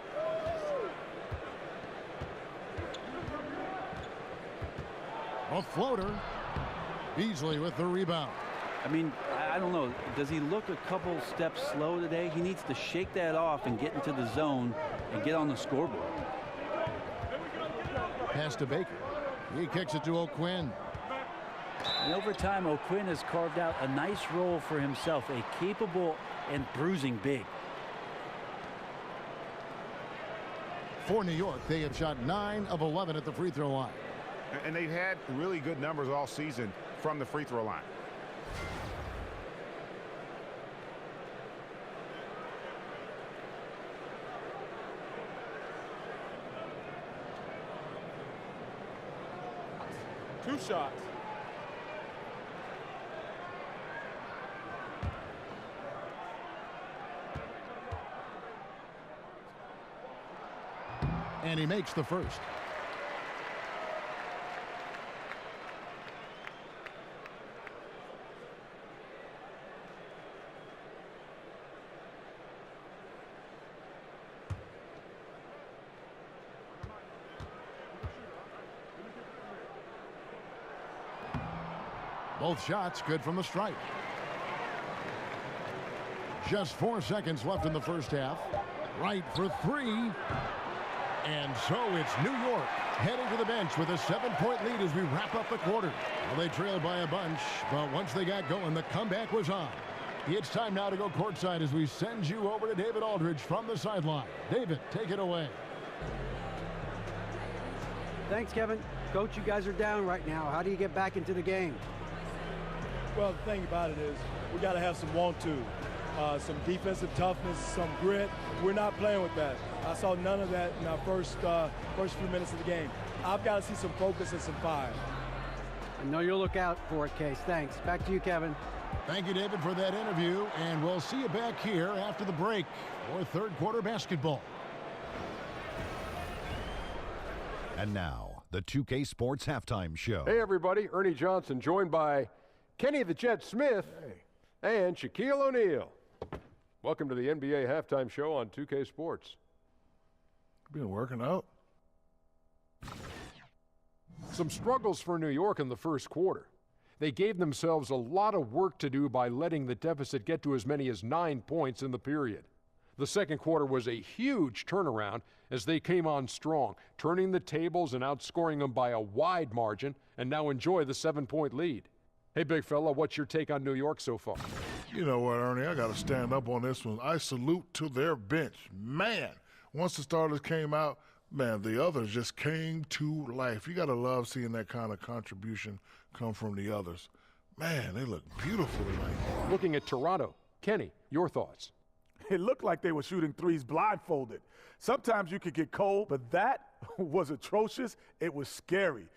A floater. Beasley with the rebound. I mean, I don't know. Does he look a couple steps slow today? He needs to shake that off and get into the zone and get on the scoreboard. Pass to Baker. He kicks it to O'Quinn. And over time, O'Quinn has carved out a nice role for himself, a capable and bruising big. For New York, they have shot 9 of 11 at the free throw line. And they've had really good numbers all season from the free throw line. Two shots. And he makes the first. Both shots good from the stripe. Just 4 seconds left in the first half. Right for three. And so it's New York heading to the bench with a 7-point lead as we wrap up the quarter. Well, they trailed by a bunch, but once they got going, the comeback was on. It's time now to go courtside as we send you over to David Aldridge from the sideline. David, take it away. Thanks, Kevin. Coach, you guys are down right now. How do you get back into the game? Well, the thing about it is we got to have some want-to, some defensive toughness, some grit. We're not playing with that. I saw none of that in our first few minutes of the game. I've got to see some focus and some fire. I know you'll look out for it, Case. Thanks. Back to you, Kevin. Thank you, David, for that interview, and we'll see you back here after the break for third quarter basketball. And now, the 2K Sports Halftime Show. Hey, everybody. Ernie Johnson, joined by Kenny the Jet Smith and Shaquille O'Neal. Welcome to the NBA Halftime Show on 2K Sports. Been working out. Some struggles for New York in the first quarter. They gave themselves a lot of work to do by letting the deficit get to as many as 9 points in the period. The second quarter was a huge turnaround as they came on strong, turning the tables and outscoring them by a wide margin, and now enjoy the 7-point lead. Hey, big fella, what's your take on New York so far? You know what, Ernie, I got to stand up on this one. I salute to their bench. Man, once the starters came out, man, the others just came to life. You got to love seeing that kind of contribution come from the others. Man, they look beautiful tonight. Looking at Toronto, Kenny, your thoughts? It looked like they were shooting threes blindfolded. Sometimes you could get cold, but that was atrocious. It was scary.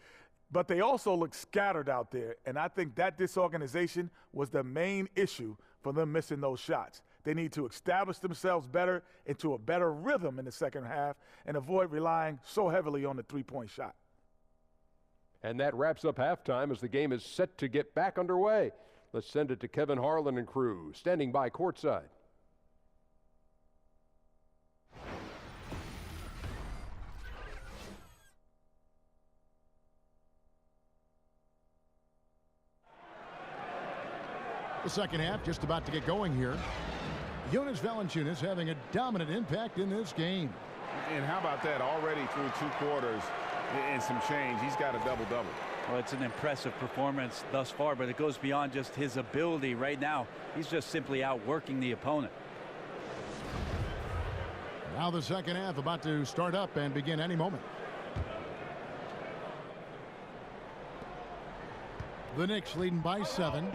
But they also looked scattered out there, and I think that disorganization was the main issue for them missing those shots. They need to establish themselves better into a better rhythm in the second half and avoid relying so heavily on the three-point shot. And that wraps up halftime as the game is set to get back underway. Let's send it to Kevin Harlan and crew, standing by courtside. The second half just about to get going here. Jonas Valanciunas having a dominant impact in this game. And how about that? Already through 2 quarters and some change, he's got a double-double. Well, it's an impressive performance thus far, but it goes beyond just his ability. Right now, he's just simply outworking the opponent. Now the second half about to start up and begin any moment. The Knicks leading by 7.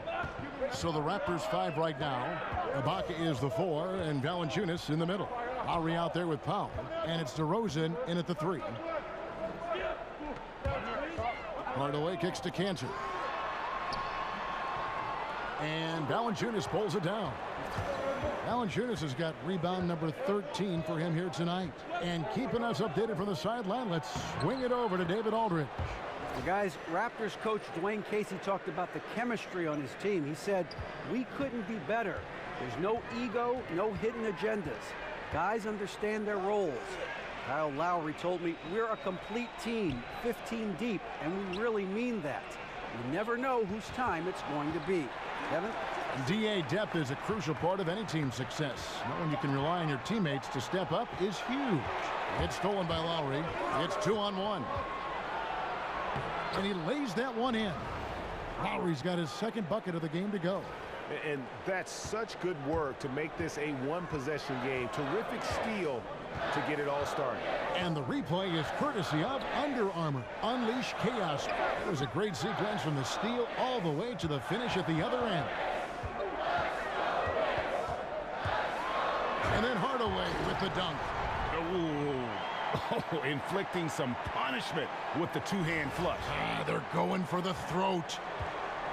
So the Raptors 5 right now. Ibaka is the 4 and Valanciunas in the middle. Lowry out there with Powell. And it's DeRozan in at the 3. Hardaway kicks to Cantor. And Valanciunas pulls it down. Valanciunas has got rebound number 13 for him here tonight. And keeping us updated from the sideline, let's swing it over to David Aldridge. Well, guys, Raptors coach Dwayne Casey talked about the chemistry on his team. He said, we couldn't be better. There's no ego, no hidden agendas. Guys understand their roles. Kyle Lowry told me, we're a complete team, 15 deep, and we really mean that. You never know whose time it's going to be. Kevin? DA depth is a crucial part of any team's success. Knowing you can rely on your teammates to step up is huge. It's stolen by Lowry. It's 2-on-1. And he lays that one in. Lowry's got his second bucket of the game to go. And that's such good work to make this a one-possession game. Terrific steal to get it all started. And the replay is courtesy of Under Armour. Unleash chaos. It was a great sequence from the steal all the way to the finish at the other end. And then Hardaway with the dunk. Oh, inflicting some punishment with the two-hand flush. They're going for the throat.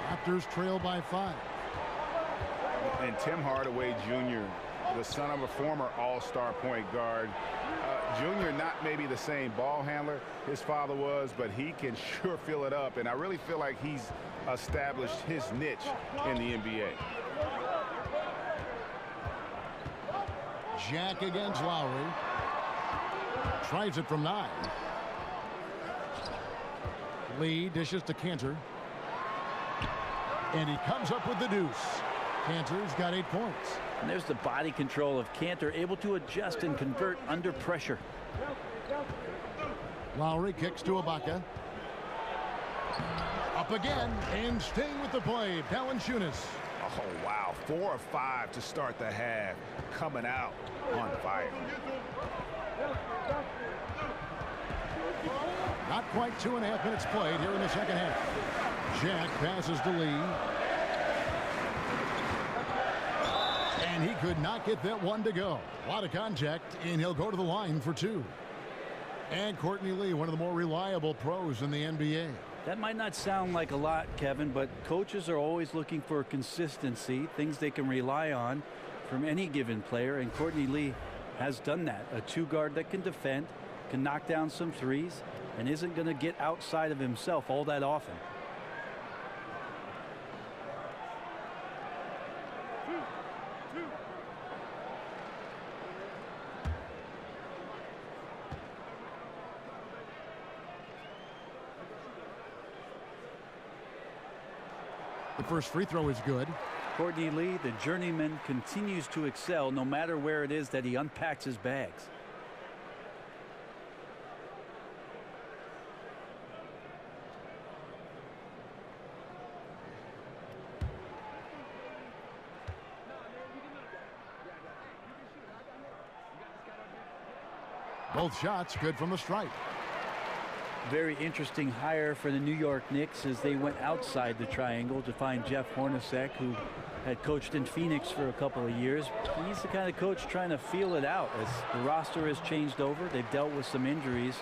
Raptors trail by 5. And Tim Hardaway Jr., the son of a former all-star point guard. Junior, not maybe the same ball handler his father was, but he can sure fill it up. And I really feel like he's established his niche in the NBA. Jack against Lowry. Tries it from 9. Lee dishes to Cantor. And he comes up with the deuce. Cantor's got 8 points. And there's the body control of Cantor, able to adjust and convert under pressure. Lowry kicks to Ibaka. Up again and staying with the play, Valanciunas. Oh, wow. 4 of 5 to start the half. Coming out on fire. Not quite 2.5 minutes played here in the second half. Jack passes to Lee. And he could not get that one to go. A lot of contact, and he'll go to the line for 2. And Courtney Lee, one of the more reliable pros in the NBA. That might not sound like a lot, Kevin, but coaches are always looking for consistency, things they can rely on from any given player, and Courtney Lee has done that. A 2-guard that can defend, can knock down some threes, and isn't going to get outside of himself all that often. The first free throw is good. Courtney Lee, the journeyman, continues to excel no matter where it is that he unpacks his bags. Both shots good from the stripe. Very interesting hire for the New York Knicks as they went outside the triangle to find Jeff Hornacek, who had coached in Phoenix for a couple of years. He's the kind of coach trying to feel it out as the roster has changed over. They've dealt with some injuries.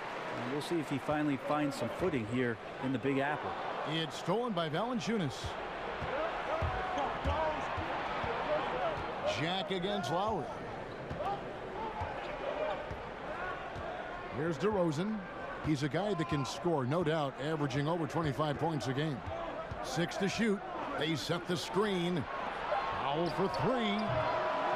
And we'll see if he finally finds some footing here in the Big Apple. It's stolen by Valanciunas. Jack against Lowry. Here's DeRozan. He's a guy that can score, no doubt, averaging over 25 points a game. 6 to shoot. They set the screen. Foul for 3.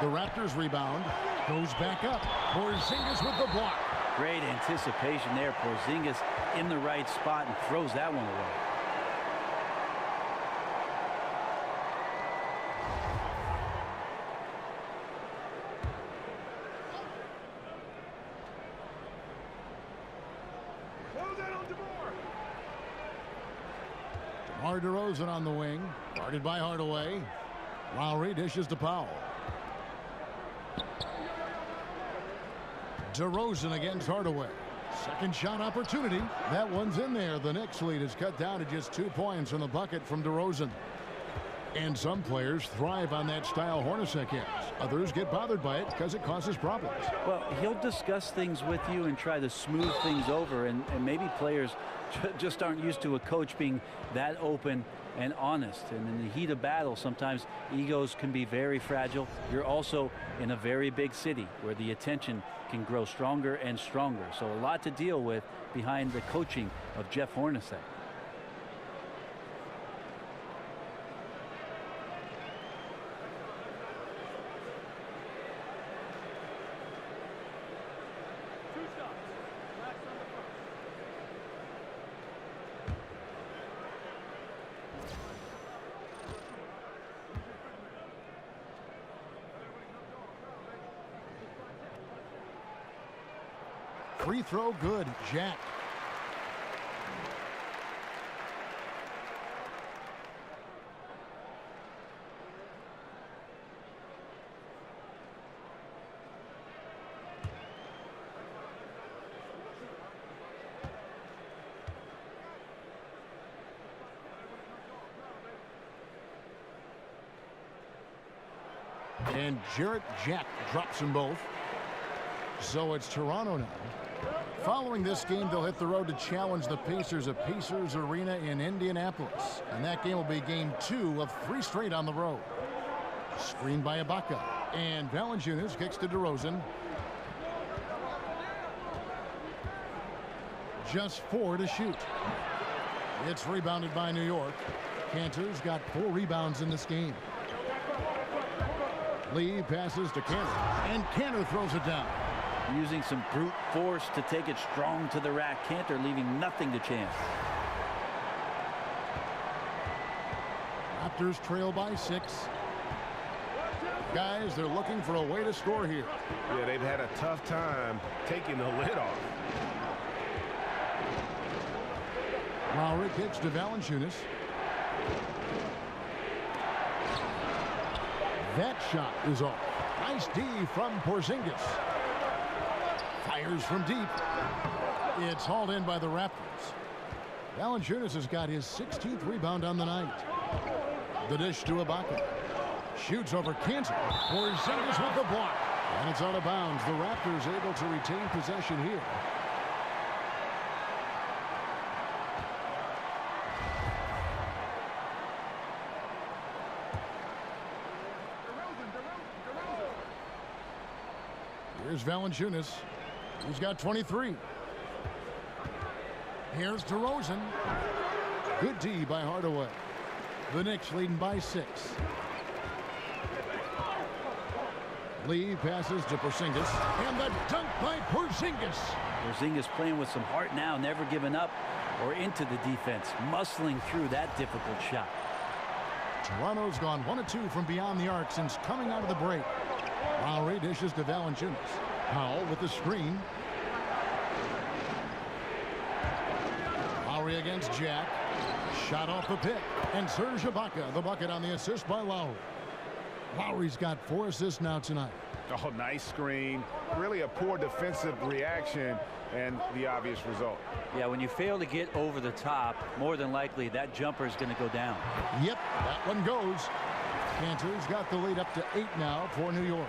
The Raptors rebound. Goes back up. Porzingis with the block. Great anticipation there. Porzingis in the right spot and throws that one away. DeRozan on the wing, guarded by Hardaway. Lowry dishes to Powell. DeRozan against Hardaway. Second shot opportunity. That one's in there. The Knicks lead is cut down to just 2 points in the bucket from DeRozan. And some players thrive on that style Hornacek has. Others get bothered by it because it causes problems. Well, he'll discuss things with you and try to smooth things over, and maybe players just aren't used to a coach being that open and honest. And in the heat of battle, sometimes egos can be very fragile. You're also in a very big city where the attention can grow stronger and stronger. So a lot to deal with behind the coaching of Jeff Hornacek. Free throw good. Jack. And Jarrett Jack drops them both. So it's Toronto now. Following this game, they'll hit the road to challenge the Pacers at Pacers Arena in Indianapolis. And that game will be game 2 of 3 straight on the road. Screen by Ibaka. And Valanciunas kicks to DeRozan. Just 4 to shoot. It's rebounded by New York. Cantor's got 4 rebounds in this game. Lee passes to Kanter, and Kanter throws it down. Using some brute force to take it strong to the rack. Kanter leaving nothing to chance. Raptors trail by 6. Guys, they're looking for a way to score here. Yeah, they've had a tough time taking the lid off. Lowry kicks to Valanciunas. That shot is off. Nice D from Porzingis. Fires from deep. It's hauled in by the Raptors. Valanciunas has got his 16th rebound on the night. The dish to Ibaka. Shoots over Kanter. Porzingis with the block. And it's out of bounds. The Raptors able to retain possession here. Here's Valanciunas. He's got 23. Here's DeRozan. Good D by Hardaway. The Knicks leading by 6. Lee passes to Porzingis. And the dunk by Porzingis. Porzingis playing with some heart now, never giving up or into the defense, muscling through that difficult shot. Toronto's gone 1 of 2 from beyond the arc since coming out of the break. Lowry dishes to Valanciunas. Powell with the screen. Lowry against Jack. Shot off the pick. And Serge Ibaka, the bucket on the assist by Lowry. Lowry's got 4 assists now tonight. Oh, nice screen. Really a poor defensive reaction and the obvious result. Yeah, when you fail to get over the top, more than likely that jumper is going to go down. Yep, that one goes. Cantor's got the lead up to 8 now for New York.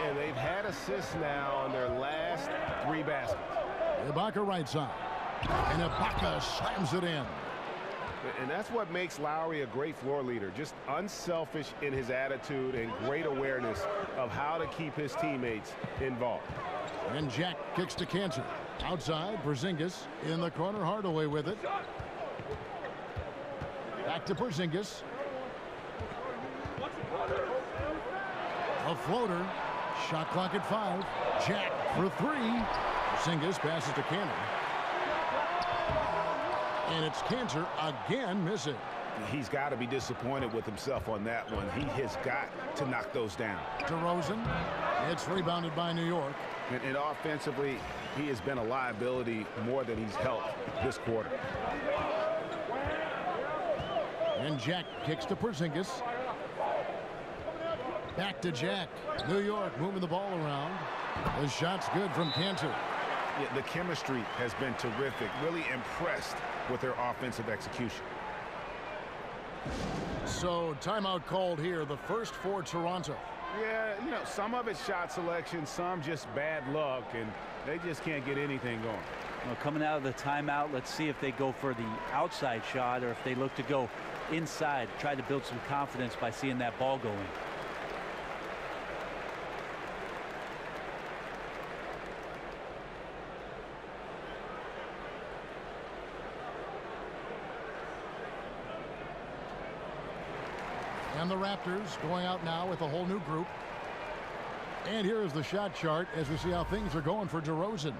And they've had assists now on their last 3 baskets. Ibaka right side. And Ibaka slams it in. And that's what makes Lowry a great floor leader. Just unselfish in his attitude and great awareness of how to keep his teammates involved. And Jack kicks to Kanter. Outside, Porzingis in the corner. Hardaway with it. Back to Porzingis. A floater. Shot clock at 5. Jack for 3. Porzingis passes to Kanter. And it's Kanter again missing. He's got to be disappointed with himself on that one. He has got to knock those down. DeRozan. It's rebounded by New York. And offensively, he has been a liability more than he's helped this quarter. And Jack kicks to Porzingis. Back to Jack. New York moving the ball around. The shot's good from Kanter. Yeah, the chemistry has been terrific. Really impressed with their offensive execution. So timeout called here, the first for Toronto. Yeah, you know, some of it's shot selection, some just bad luck, and they just can't get anything going. Well, coming out of the timeout, let's see if they go for the outside shot or if they look to go inside, try to build some confidence by seeing that ball going. And the Raptors going out now with a whole new group. And here is the shot chart as we see how things are going for DeRozan.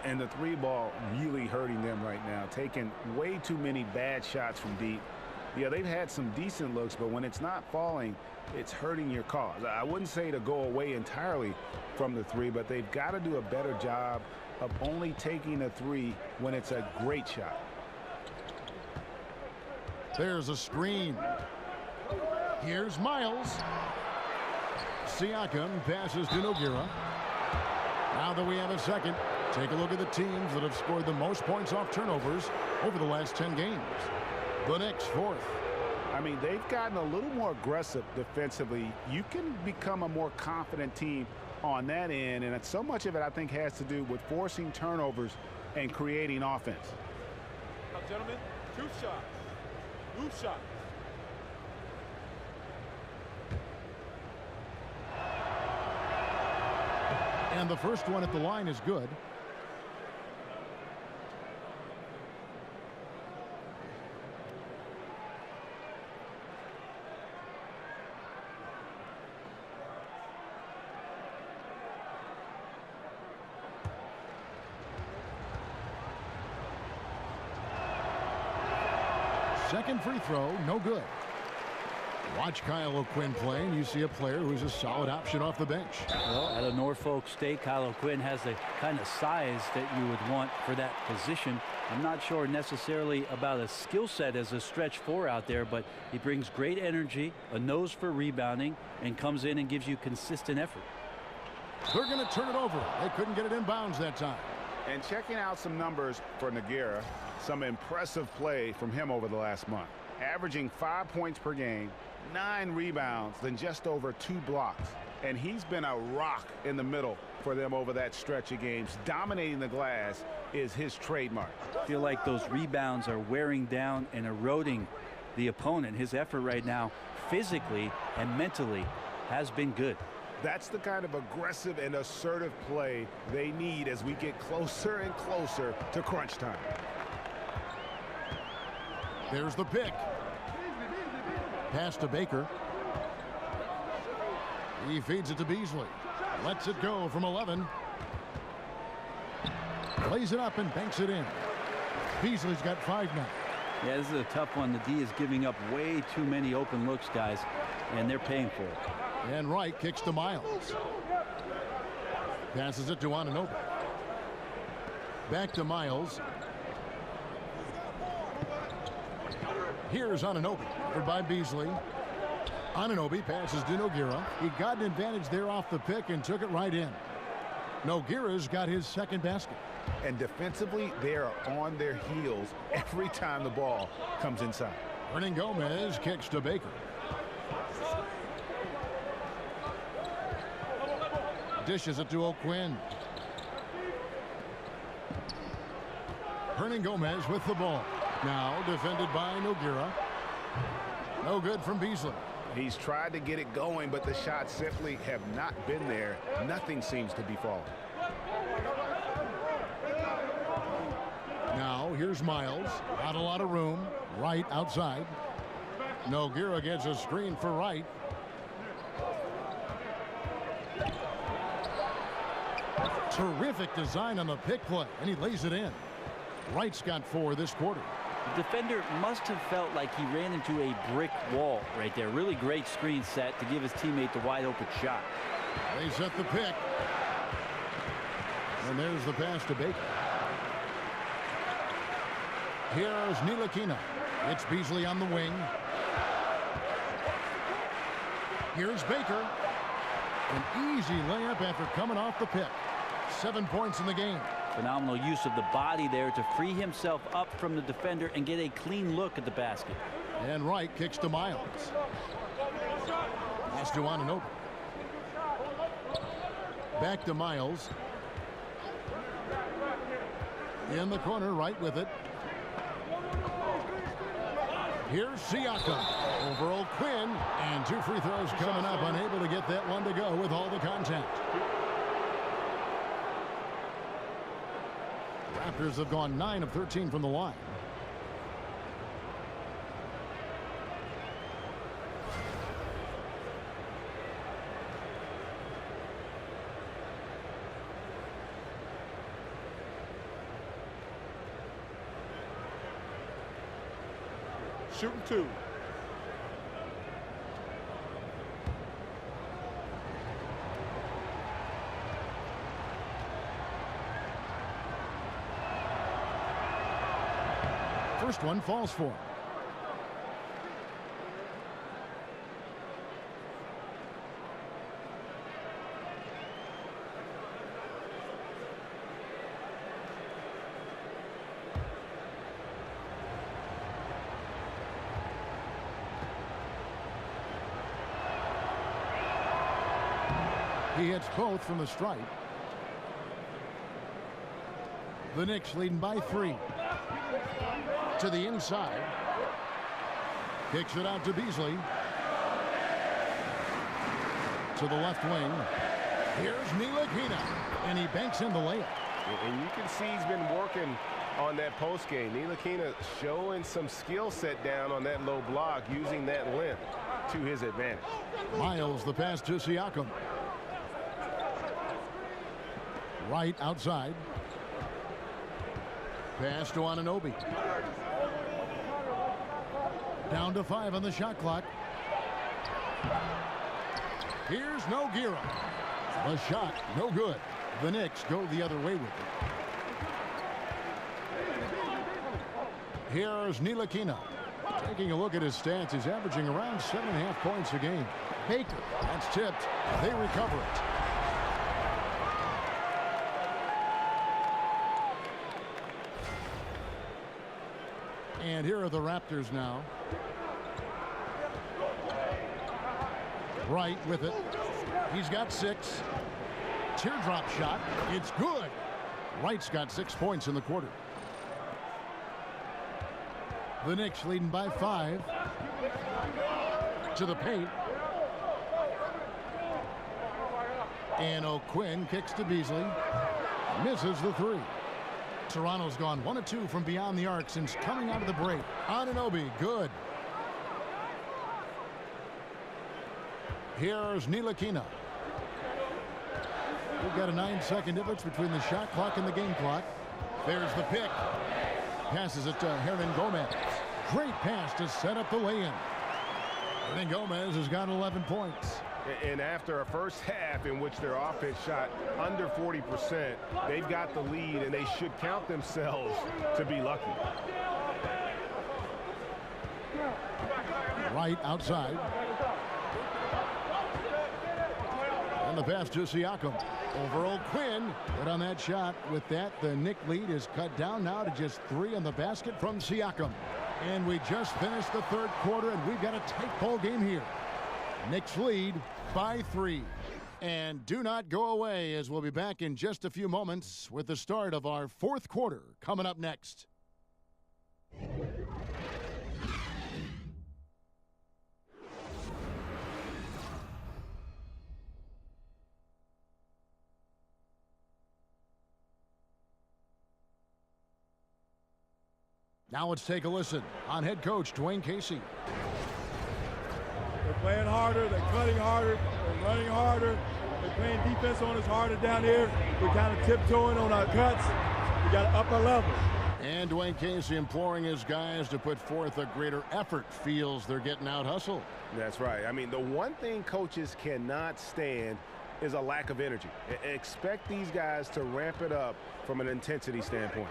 And the 3 ball really hurting them right now, taking way too many bad shots from deep. Yeah, they've had some decent looks, but when it's not falling, it's hurting your cause. I wouldn't say to go away entirely from the 3, but they've got to do a better job of only taking a 3 when it's a great shot. There's a screen. Here's Miles. Siakam passes to Nogueira. Now that we have a second, take a look at the teams that have scored the most points off turnovers over the last 10 games. The Knicks 4th. I mean, they've gotten a little more aggressive defensively. You can become a more confident team on that end, and so much of it, I think, has to do with forcing turnovers and creating offense. Now, gentlemen, 2 shots. Loose shots. And the first one at the line is good. Second free throw, no good. Watch Kyle O'Quinn play, and you see a player who's a solid option off the bench. Well, at a Norfolk State, Kyle O'Quinn has the kind of size that you would want for that position. I'm not sure necessarily about a skill set as a stretch four out there, but he brings great energy, a nose for rebounding, and comes in and gives you consistent effort. They're going to turn it over. They couldn't get it in bounds that time. And checking out some numbers for Nogueira, some impressive play from him over the last month. Averaging 5 points per game, 9 rebounds, then just over 2 blocks. And he's been a rock in the middle for them over that stretch of games. Dominating the glass is his trademark. I feel like those rebounds are wearing down and eroding the opponent. His effort right now, physically and mentally, has been good. That's the kind of aggressive and assertive play they need as we get closer and closer to crunch time. There's the pick. Pass to Baker. He feeds it to Beasley. Lets it go from 11. Lays it up and banks it in. Beasley's got 5 now. Yeah, this is a tough one. The D is giving up way too many open looks, guys, and they're paying for it. And Wright kicks to Miles. Passes it to Anunoby. Back to Miles. Here's Anunoby, covered by Beasley. Anunoby passes to Nogueira. He got an advantage there off the pick and took it right in. Nogueira's got his second basket. And defensively, they are on their heels every time the ball comes inside. Gomez kicks to Baker. Dishes it to O'Quinn. Gomez with the ball. Now defended by Nogueira. No good from Beasley. He's tried to get it going, but the shots simply have not been there. Nothing seems to be falling. Now here's Miles. Not a lot of room. Wright outside. Nogueira gets a screen for Wright. Terrific design on the pick play, and he lays it in. Wright's got 4 this quarter. The defender must have felt like he ran into a brick wall right there. Really great screen set to give his teammate the wide open shot. They set the pick. And there's the pass to Baker. Here's Ntilikina. It's Beasley on the wing. Here's Baker. An easy layup after coming off the pick. 7 points in the game. Phenomenal use of the body there to free himself up from the defender and get a clean look at the basket. And Wright kicks to Miles. Pass to Anunoby. Back to Miles. In the corner, Wright with it. Here's Siakam over O'Quinn, and 2 free throws coming up, unable to get that one to go with all the contact. Raptors have gone 9 of 13 from the line. Shooting 2. First one falls for him. He hits both from the stripe. The Knicks leading by 3. To the inside. Kicks it out to Beasley. To the left wing. Here's Ntilikina, and he banks in the layup. And you can see he's been working on that post game. Ntilikina showing some skill set down on that low block, using that length to his advantage. Miles the pass to Siakam. Right outside. Pass to Anunoby. Down to 5 on the shot clock. Here's Nogueira. The shot, no good. The Knicks go the other way with it. Here's Ntilikina. Taking a look at his stats, he's averaging around 7.5 points a game. Baker, that's tipped. They recover it. And here are the Raptors now. Wright with it. He's got 6. Teardrop shot. It's good. Wright's got 6 points in the quarter. The Knicks leading by 5. To the paint. And O'Quinn kicks to Beasley. Misses the 3. Toronto's gone 1 of 2 from beyond the arc since coming out of the break. Anunoby, good. Here's Ntilikina. We've got a 9-second difference between the shot clock and the game clock. There's the pick. Passes it to Hernangomez. Great pass to set up the lay-in. Hernangomez has got 11 points. And after a first half in which their offense shot under 40%, they've got the lead, and they should count themselves to be lucky. Right outside. And the pass to Siakam. Over O'Quinn. Good on that shot. With that, the Knick lead is cut down now to just 3 on the basket from Siakam. And we just finished the third quarter, and we've got a tight ball game here. Knicks lead by 3. And do not go away, as we'll be back in just a few moments with the start of our fourth quarter coming up next. Now let's take a listen on head coach Dwayne Casey. They're playing harder, they're cutting harder, they're running harder, they're playing defense on us harder down here. We're kind of tiptoeing on our cuts. We got to up our level. And Dwayne Casey imploring his guys to put forth a greater effort. Feels they're getting out hustled. That's right. I mean, the one thing coaches cannot stand is a lack of energy. Expect these guys to ramp it up from an intensity standpoint.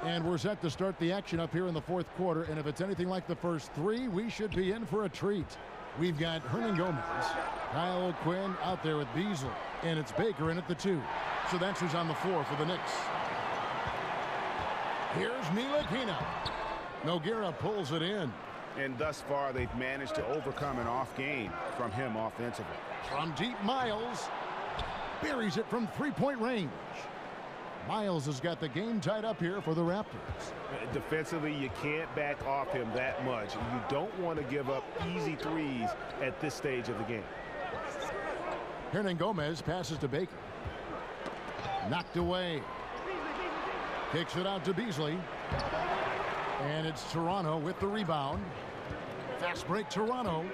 And we're set to start the action up here in the fourth quarter. And if it's anything like the first 3, we should be in for a treat. We've got Hernangomez, Kyle O'Quinn out there with Beasley, and it's Baker in at the 2. So that's who's on the floor for the Knicks. Here's Ntilikina. Nogueira pulls it in. And thus far, they've managed to overcome an off game from him offensively. From deep, Miles buries it from 3-point range. Miles has got the game tied up here for the Raptors. Defensively, you can't back off him that much. You don't want to give up easy threes at this stage of the game. Hernangomez passes to Baker. Knocked away. Kicks it out to Beasley. And it's Toronto with the rebound. Fast break, Toronto.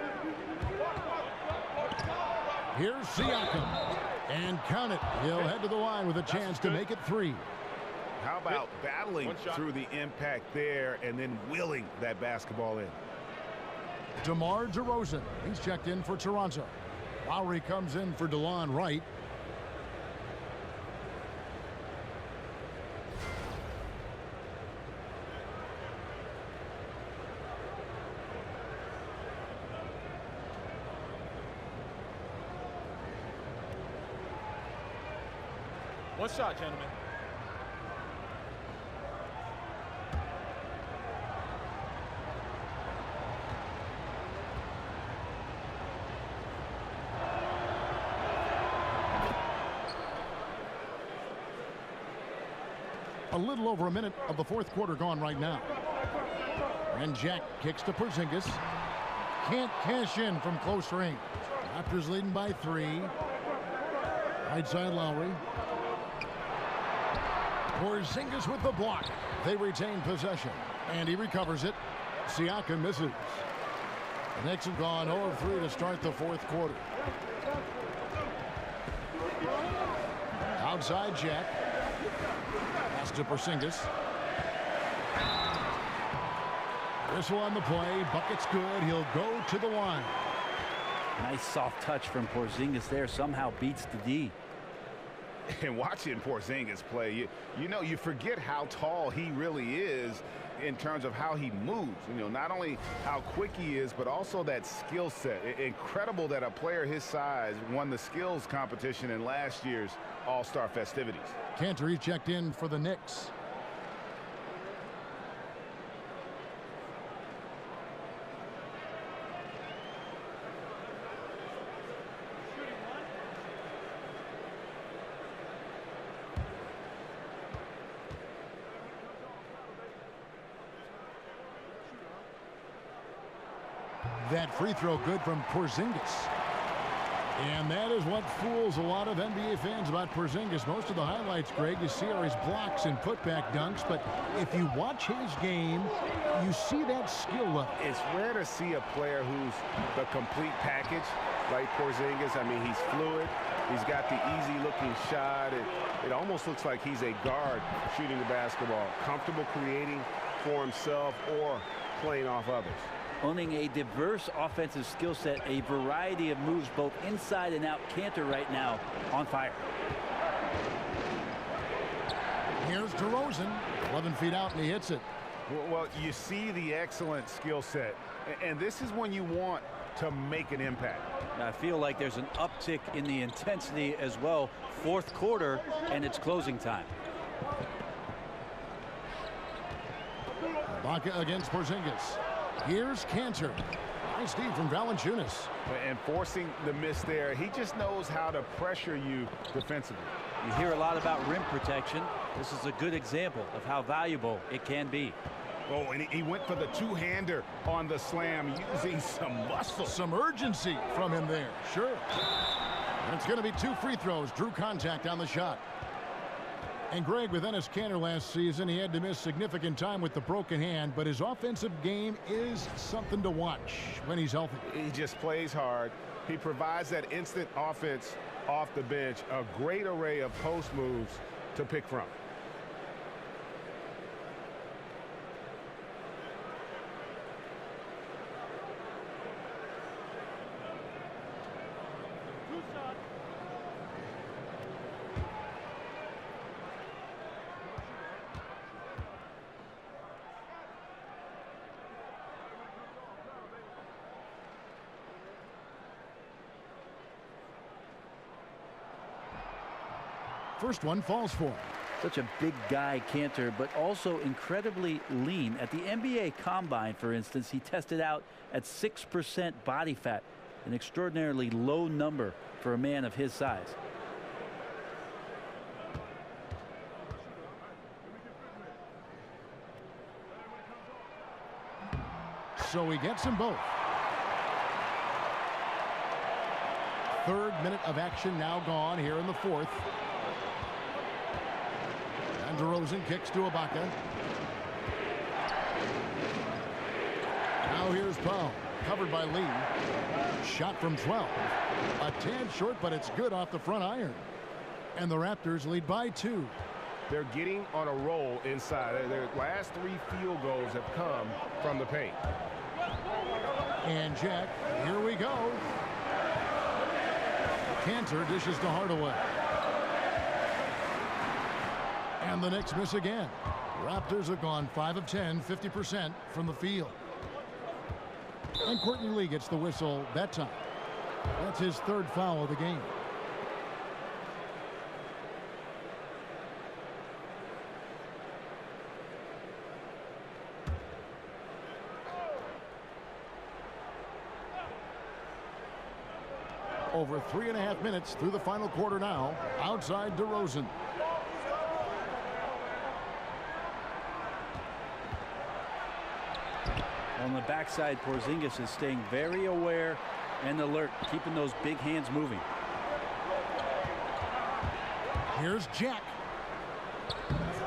Here's Siakam. And count it. He'll head to the line with a chance to make it 3. How about battling through the impact there and then willing that basketball in? DeMar DeRozan. He's checked in for Toronto. Lowry comes in for DeLon Wright. One shot, gentlemen. A little over a minute of the fourth quarter gone right now. And Jack kicks to Porzingis. Can't cash in from close range. Raptors leading by 3. Right side Lowry. Porzingis with the block. They retain possession, and he recovers it. Siakam misses. The Knicks have gone 0 of 3 to start the fourth quarter. Outside Jack. Pass to Porzingis. Whistle on the play. Bucket's good. He'll go to the line. Nice soft touch from Porzingis there. Somehow beats the D. And watching Porzingis play, you forget how tall he really is in terms of how he moves. Not only how quick he is, but also that skill set. Incredible that a player his size won the skills competition in last year's All-Star festivities. Cantor, he's checked in for the Knicks. That free throw good from Porzingis. And that is what fools a lot of NBA fans about Porzingis. Most of the highlights, Greg, you see are his blocks and putback dunks. But if you watch his game, you see that skill level. It's rare to see a player who's the complete package like Porzingis. I mean, he's fluid. He's got the easy-looking shot. It almost looks like he's a guard shooting the basketball, comfortable creating for himself or playing off others. Owning a diverse offensive skill set, a variety of moves both inside and out. Cantor right now on fire. Here's DeRozan, 11 feet out, and he hits it. Well, you see the excellent skill set, and this is when you want to make an impact. I feel like there's an uptick in the intensity as well. Fourth quarter, and it's closing time. Ibaka against Porzingis. Here's Cantor. Nice D from Valanciunas. And forcing the miss there, he just knows how to pressure you defensively. You hear a lot about rim protection. This is a good example of how valuable it can be. Oh, and he went for the two-hander on the slam, using some muscle. Some urgency from him there, sure. And it's going to be 2 free throws. Drew contact on the shot. And Greg, with Enes Kanter last season, he had to miss significant time with the broken hand, but his offensive game is something to watch when he's healthy. He just plays hard. He provides that instant offense off the bench, a great array of post moves to pick from. First one falls for him. Such a big guy, Cantor, but also incredibly lean. At the NBA Combine, for instance, he tested out at 6% body fat, an extraordinarily low number for a man of his size. So he gets them both. Third minute of action now gone here in the fourth. And DeRozan kicks to Ibaka. Now here's Powell, covered by Lee. Shot from 12. A tad short, but it's good off the front iron. And the Raptors lead by 2. They're getting on a roll inside. Their last 3 field goals have come from the paint. And Jack, here we go. Cantor dishes to Hardaway. And the Knicks miss again. Raptors have gone 5 of 10, 50% from the field. And Courtney Lee gets the whistle that time. That's his 3rd foul of the game. Over 3.5 minutes through the final quarter now. Outside DeRozan. On the backside, Porzingis is staying very aware and alert, keeping those big hands moving. Here's Jack.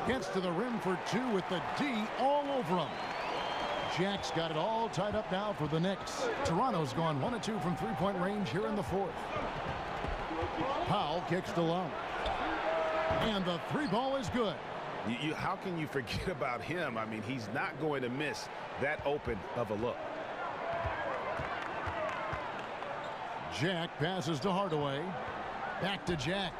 Gets to the rim for two with the D all over him. Jack's got it all tied up now for the Knicks. Toronto's gone 1 of 2 from three-point range here in the fourth. Powell kicks to Love. And the three ball is good. How can you forget about him? I mean, he's not going to miss that open of a look. Jack passes to Hardaway. Back to Jack.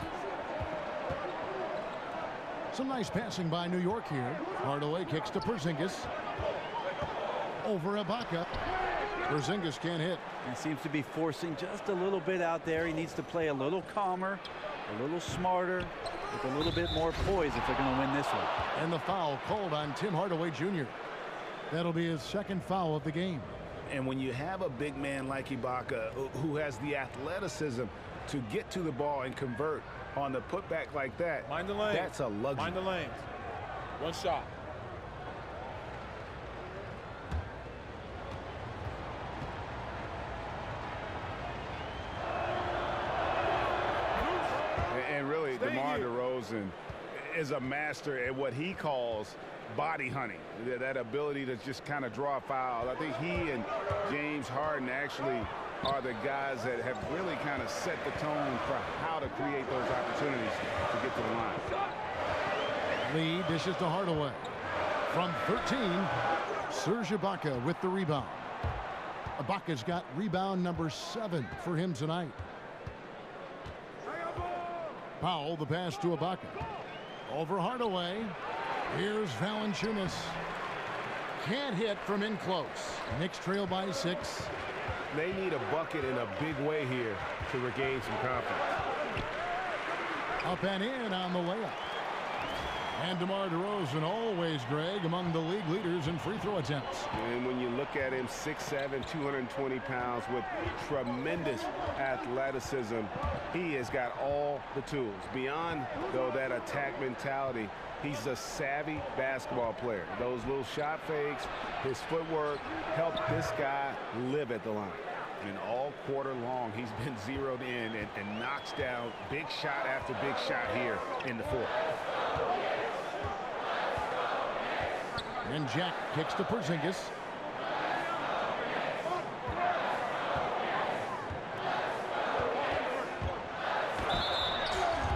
Some nice passing by New York here. Hardaway kicks to Porzingis. Over Ibaka. Porzingis can't hit. He seems to be forcing just a little bit out there. He needs to play a little calmer, a little smarter, with a little bit more poise if they're going to win this one. And the foul called on Tim Hardaway Jr. That'll be his second foul of the game. And when you have a big man like Ibaka who has the athleticism to get to the ball and convert on the putback like that, mind the lanes. That's a luxury. Mind the lanes. One shot. And really, DeMar DeRozan is a master at what he calls body hunting, that ability to just kind of draw a foul. I think he and James Harden actually are the guys that have really kind of set the tone for how to create those opportunities to get to the line. Lee dishes to Hardaway. From 13, Serge Ibaka with the rebound. Ibaka's got rebound number 7 for him tonight. Powell, the pass to Ibaka. Over Hardaway. Here's Valanciunas. Can't hit from in close. Knicks trail by 6. They need a bucket in a big way here to regain some confidence. Up and in on the layup. And DeMar DeRozan, always, Greg, among the league leaders in free throw attempts. And when you look at him, 6'7", 220 pounds with tremendous athleticism, he has got all the tools. Beyond, though, that attack mentality, he's a savvy basketball player. Those little shot fakes, his footwork helped this guy live at the line. And all quarter long, he's been zeroed in and knocks down big shot after big shot here in the fourth. And Jack kicks to Porzingis.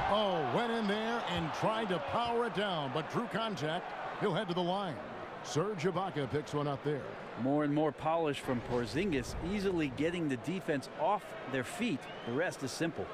Oh, went in there and tried to power it down, but drew contact. He'll head to the line. Serge Ibaka picks one up there. More and more polish from Porzingis, easily getting the defense off their feet. The rest is simple.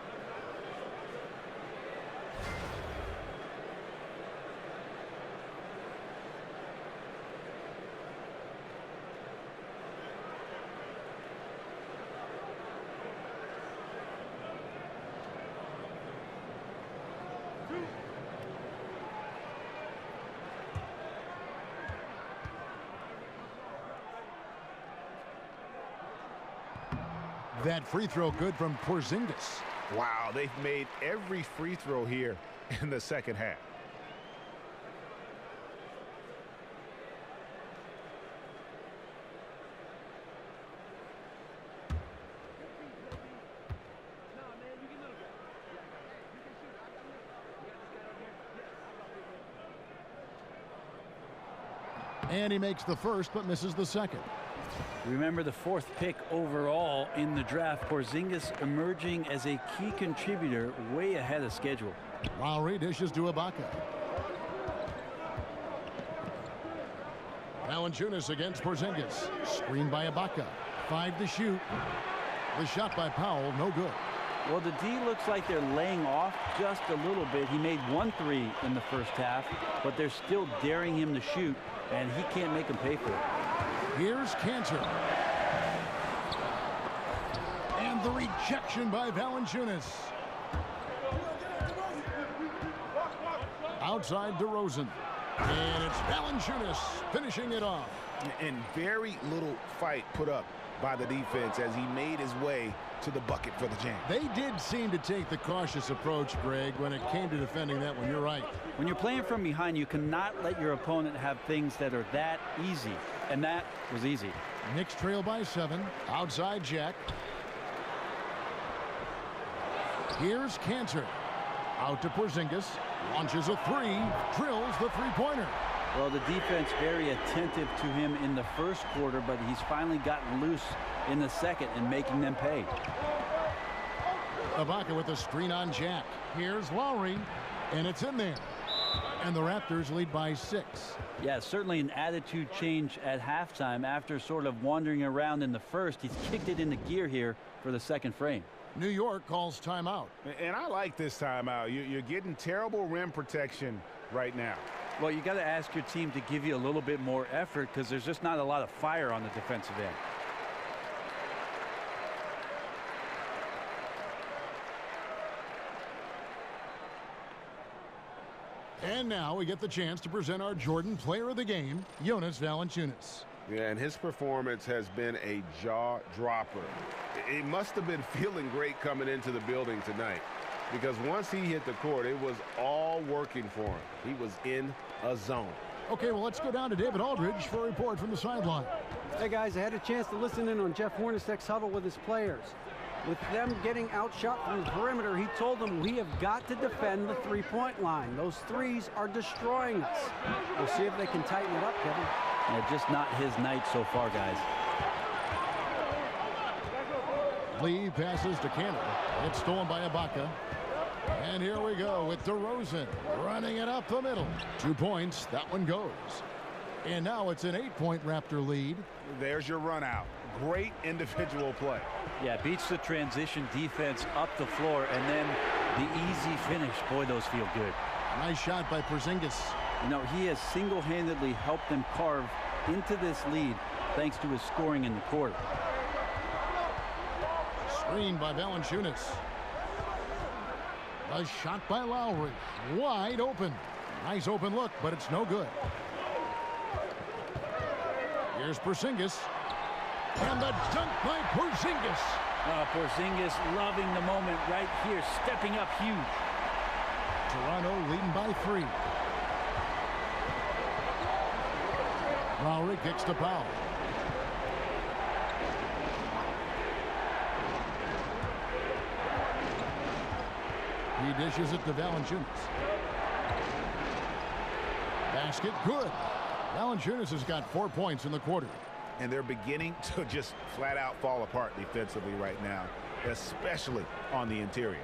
That free throw good from Porzingis. Wow, they've made every free throw here in the second half. And he makes the first but misses the second. Remember, the 4th pick overall in the draft. Porzingis emerging as a key contributor way ahead of schedule. Lowry dishes to Ibaka. Valanciunas against Porzingis. Screen by Ibaka. 5 to shoot. The shot by Powell, no good. Well, the D looks like they're laying off just a little bit. He made 1 3 in the first half, but they're still daring him to shoot, and he can't make him pay for it. Here's Cantor. And the rejection by Valanciunas. Outside DeRozan. And it's Valanciunas finishing it off. And very little fight put up by the defense as he made his way to the bucket for the jam. They did seem to take the cautious approach, Greg, when it came to defending that one. You're right. When you're playing from behind, you cannot let your opponent have things that are that easy. And that was easy. Knicks trail by 7. Outside Jack. Here's Cantor. Out to Porzingis. Launches a three. Drills the three-pointer. Well, the defense very attentive to him in the first quarter, but he's finally gotten loose in the second and making them pay. Ibaka with a screen on Jack. Here's Lowry, and it's in there. And the Raptors lead by 6. Yeah, certainly an attitude change at halftime after sort of wandering around in the first. He's kicked it into gear here for the second frame. New York calls timeout. And I like this timeout. You're getting terrible rim protection right now. Well, you got to ask your team to give you a little bit more effort because there's just not a lot of fire on the defensive end. And now we get the chance to present our Jordan Player of the Game, Jonas Valanciunas. Yeah, and his performance has been a jaw-dropper. He must have been feeling great coming into the building tonight because once he hit the court, it was all working for him. He was in a zone. Okay, well, let's go down to David Aldridge for a report from the sideline. Hey, guys, I had a chance to listen in on Jeff Hornacek's huddle with his players. With them getting outshot from the perimeter, he told them we have got to defend the three-point line. Those threes are destroying us. We'll see if they can tighten it up, Kevin. Yeah, just not his night so far, guys. Lee passes to Cantor. It's stolen by Ibaka. And here we go with DeRozan running it up the middle. 2 points. That one goes. And now it's an 8-point Raptor lead. There's your run out. Great individual play. Yeah, beats the transition defense up the floor, and then the easy finish. Boy, those feel good. Nice shot by Porzingis. You know, he has single-handedly helped them carve into this lead thanks to his scoring in the quarter. Screen by Valanciunas. A shot by Lowry. Wide open. Nice open look, but it's no good. Here's Porzingis. And the dunk by Porzingis. Porzingis loving the moment right here, stepping up huge. Toronto leading by 3. Lowry kicks to Powell. He dishes it to Valanciunas. Basket good. Valanciunas has got 4 points in the quarter. And they're beginning to just flat out fall apart defensively right now, especially on the interior.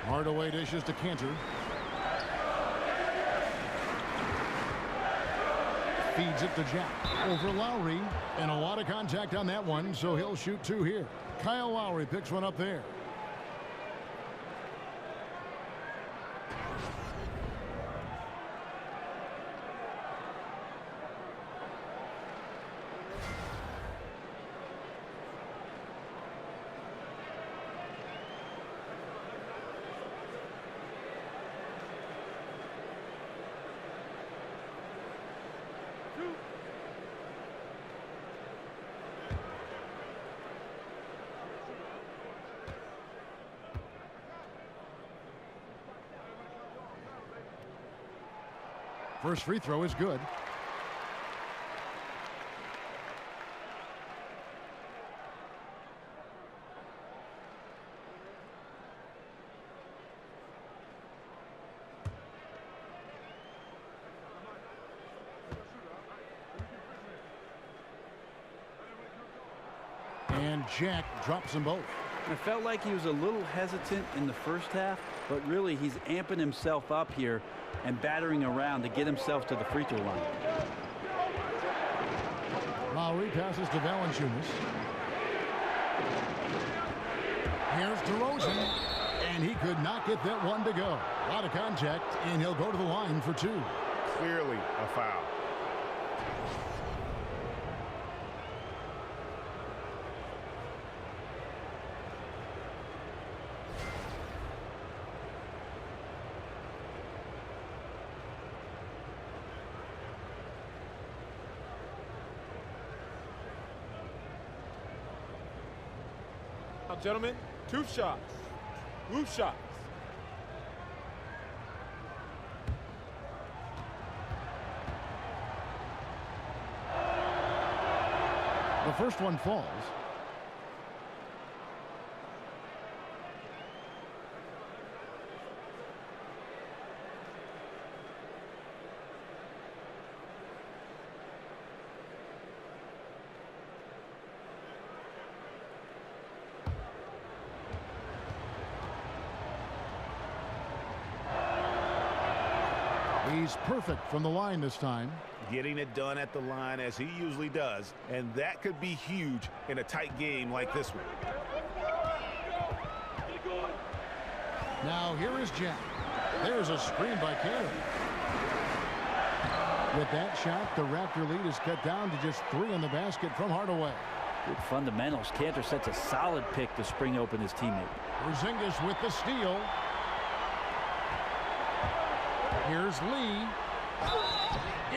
Hardaway dishes to Cantor. Feeds it to Jack. Over Lowry. And a lot of contact on that one, so he'll shoot 2 here. Kyle Lowry picks one up there. First free throw is good. And Jack drops them both. It felt like he was a little hesitant in the first half, but really he's amping himself up here and battering around to get himself to the free throw line. Lowry passes to Valanciunas. Here's DeRozan, and he could not get that one to go. A lot of contact, and he'll go to the line for 2. Clearly a foul. Gentlemen, 2 shots. Loose shots. The first one falls. He's perfect from the line this time. Getting it done at the line as he usually does, and that could be huge in a tight game like this one. Now here is Jack. There's a screen by Cannon. With that shot, the Raptor lead is cut down to just 3 in the basket from Hardaway. Good fundamentals. Cantor sets a solid pick to spring open his teammate. Porzingis with the steal. Here's Lee.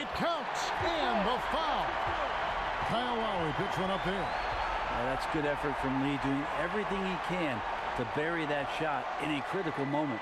It counts, and the foul. Kyle Lowry picks one up there. That's good effort from Lee, doing everything he can to bury that shot in a critical moment.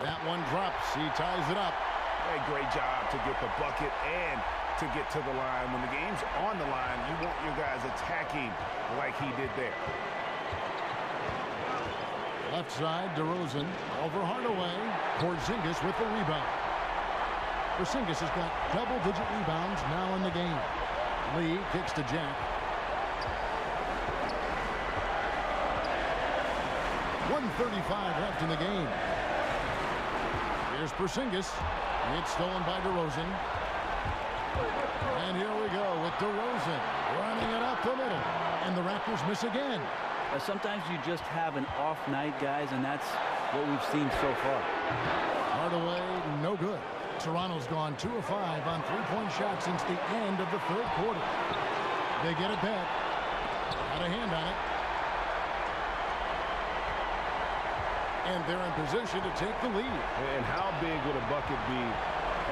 That one drops. He ties it up. A great job to get the bucket and to get to the line. When the game's on the line, you want your guys attacking like he did there. Left side, DeRozan over Hardaway. Porzingis with the rebound. Porzingis has got double-digit rebounds now in the game. Lee kicks to Jack. 1:35 left in the game. Here's Porzingis. It's stolen by DeRozan. And here we go with DeRozan running it up the middle. And the Raptors miss again. Sometimes you just have an off night, guys, and that's what we've seen so far. Hardaway, no good. Toronto's gone 2 of 5 on three-point shots since the end of the third quarter. They get it back. Got a hand on it. And they're in position to take the lead. And how big would a bucket be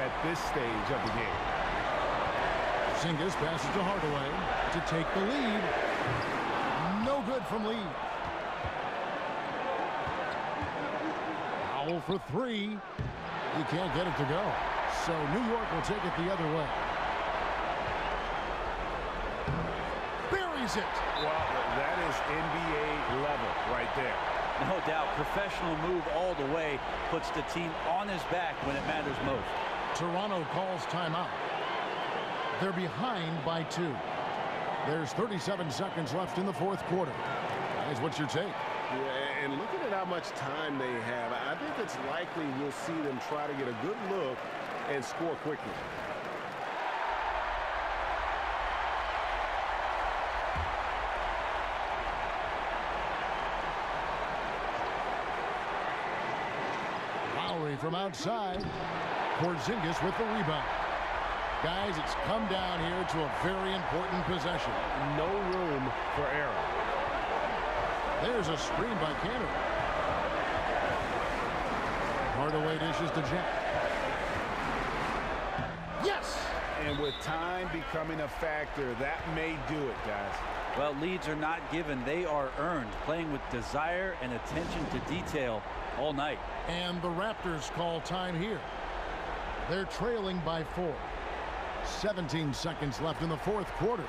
at this stage of the game? Porzingis passes to Hardaway to take the lead. No good from Lee. Foul for 3. He can't get it to go. So New York will take it the other way. Buries it. Well, that is NBA level right there. No doubt, professional move all the way, puts the team on his back when it matters most. Toronto calls timeout. They're behind by 2. There's 37 seconds left in the fourth quarter. Guys, what's your take? Yeah, and looking at how much time they have, I think it's likely we'll see them try to get a good look and score quickly. From outside, Porzingis with the rebound. Guys, it's come down here to a very important possession. No room for error. There's a screen by Cannon. Hardaway dishes to Jack. Yes! And with time becoming a factor, that may do it, guys. Well, leads are not given. They are earned, playing with desire and attention to detail all night. And the Raptors call time here. They're trailing by 4. 17 seconds left in the fourth quarter.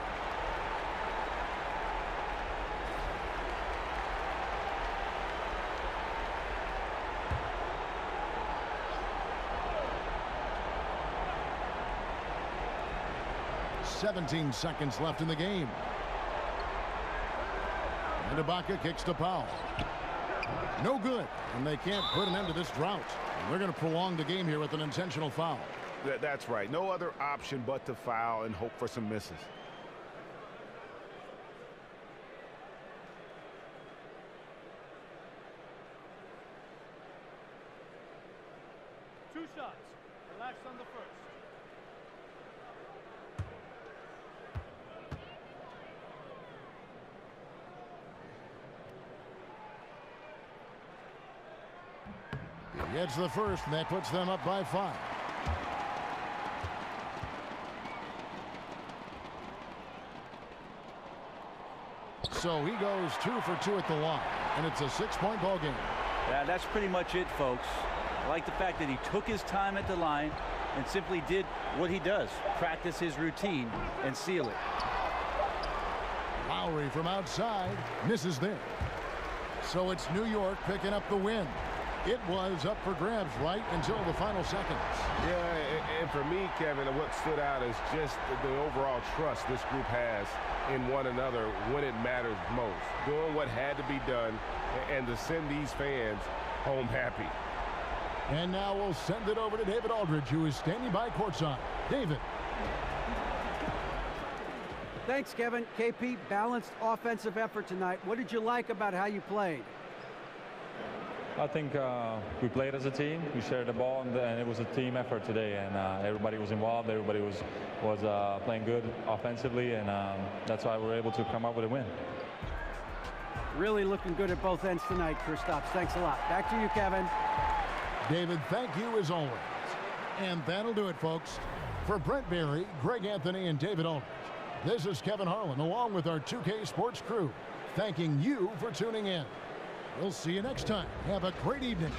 .17 seconds left in the game. And Ibaka kicks to Powell. No good, and they can't put an end to this drought. They're going to prolong the game here with an intentional foul. That's right. No other option but to foul and hope for some misses. Two shots. Relax on the first. He gets the first, and that puts them up by 5. So he goes 2 for 2 at the line, and it's a 6-point ball game. Yeah, that's pretty much it, folks. I like the fact that he took his time at the line and simply did what he does, practice his routine and seal it. Lowry from outside misses there. So it's New York picking up the win. It was up for grabs right until the final seconds. Yeah, and for me, Kevin, what stood out is just the overall trust this group has in one another when it matters most. Doing what had to be done and to send these fans home happy. And now we'll send it over to David Aldridge, who is standing by courtside. David. Thanks, Kevin. KP, balanced offensive effort tonight. What did you like about how you played? I think we played as a team. We shared the ball, and it was a team effort today. And everybody was involved. Everybody was playing good offensively, and that's why we were able to come up with a win. Really looking good at both ends tonight, Kristaps. Thanks a lot. Back to you, Kevin. David, thank you as always. And that'll do it, folks. For Brent Barry, Greg Anthony, and David Aldridge, this is Kevin Harlan, along with our 2K Sports crew, thanking you for tuning in. We'll see you next time. Have a great evening.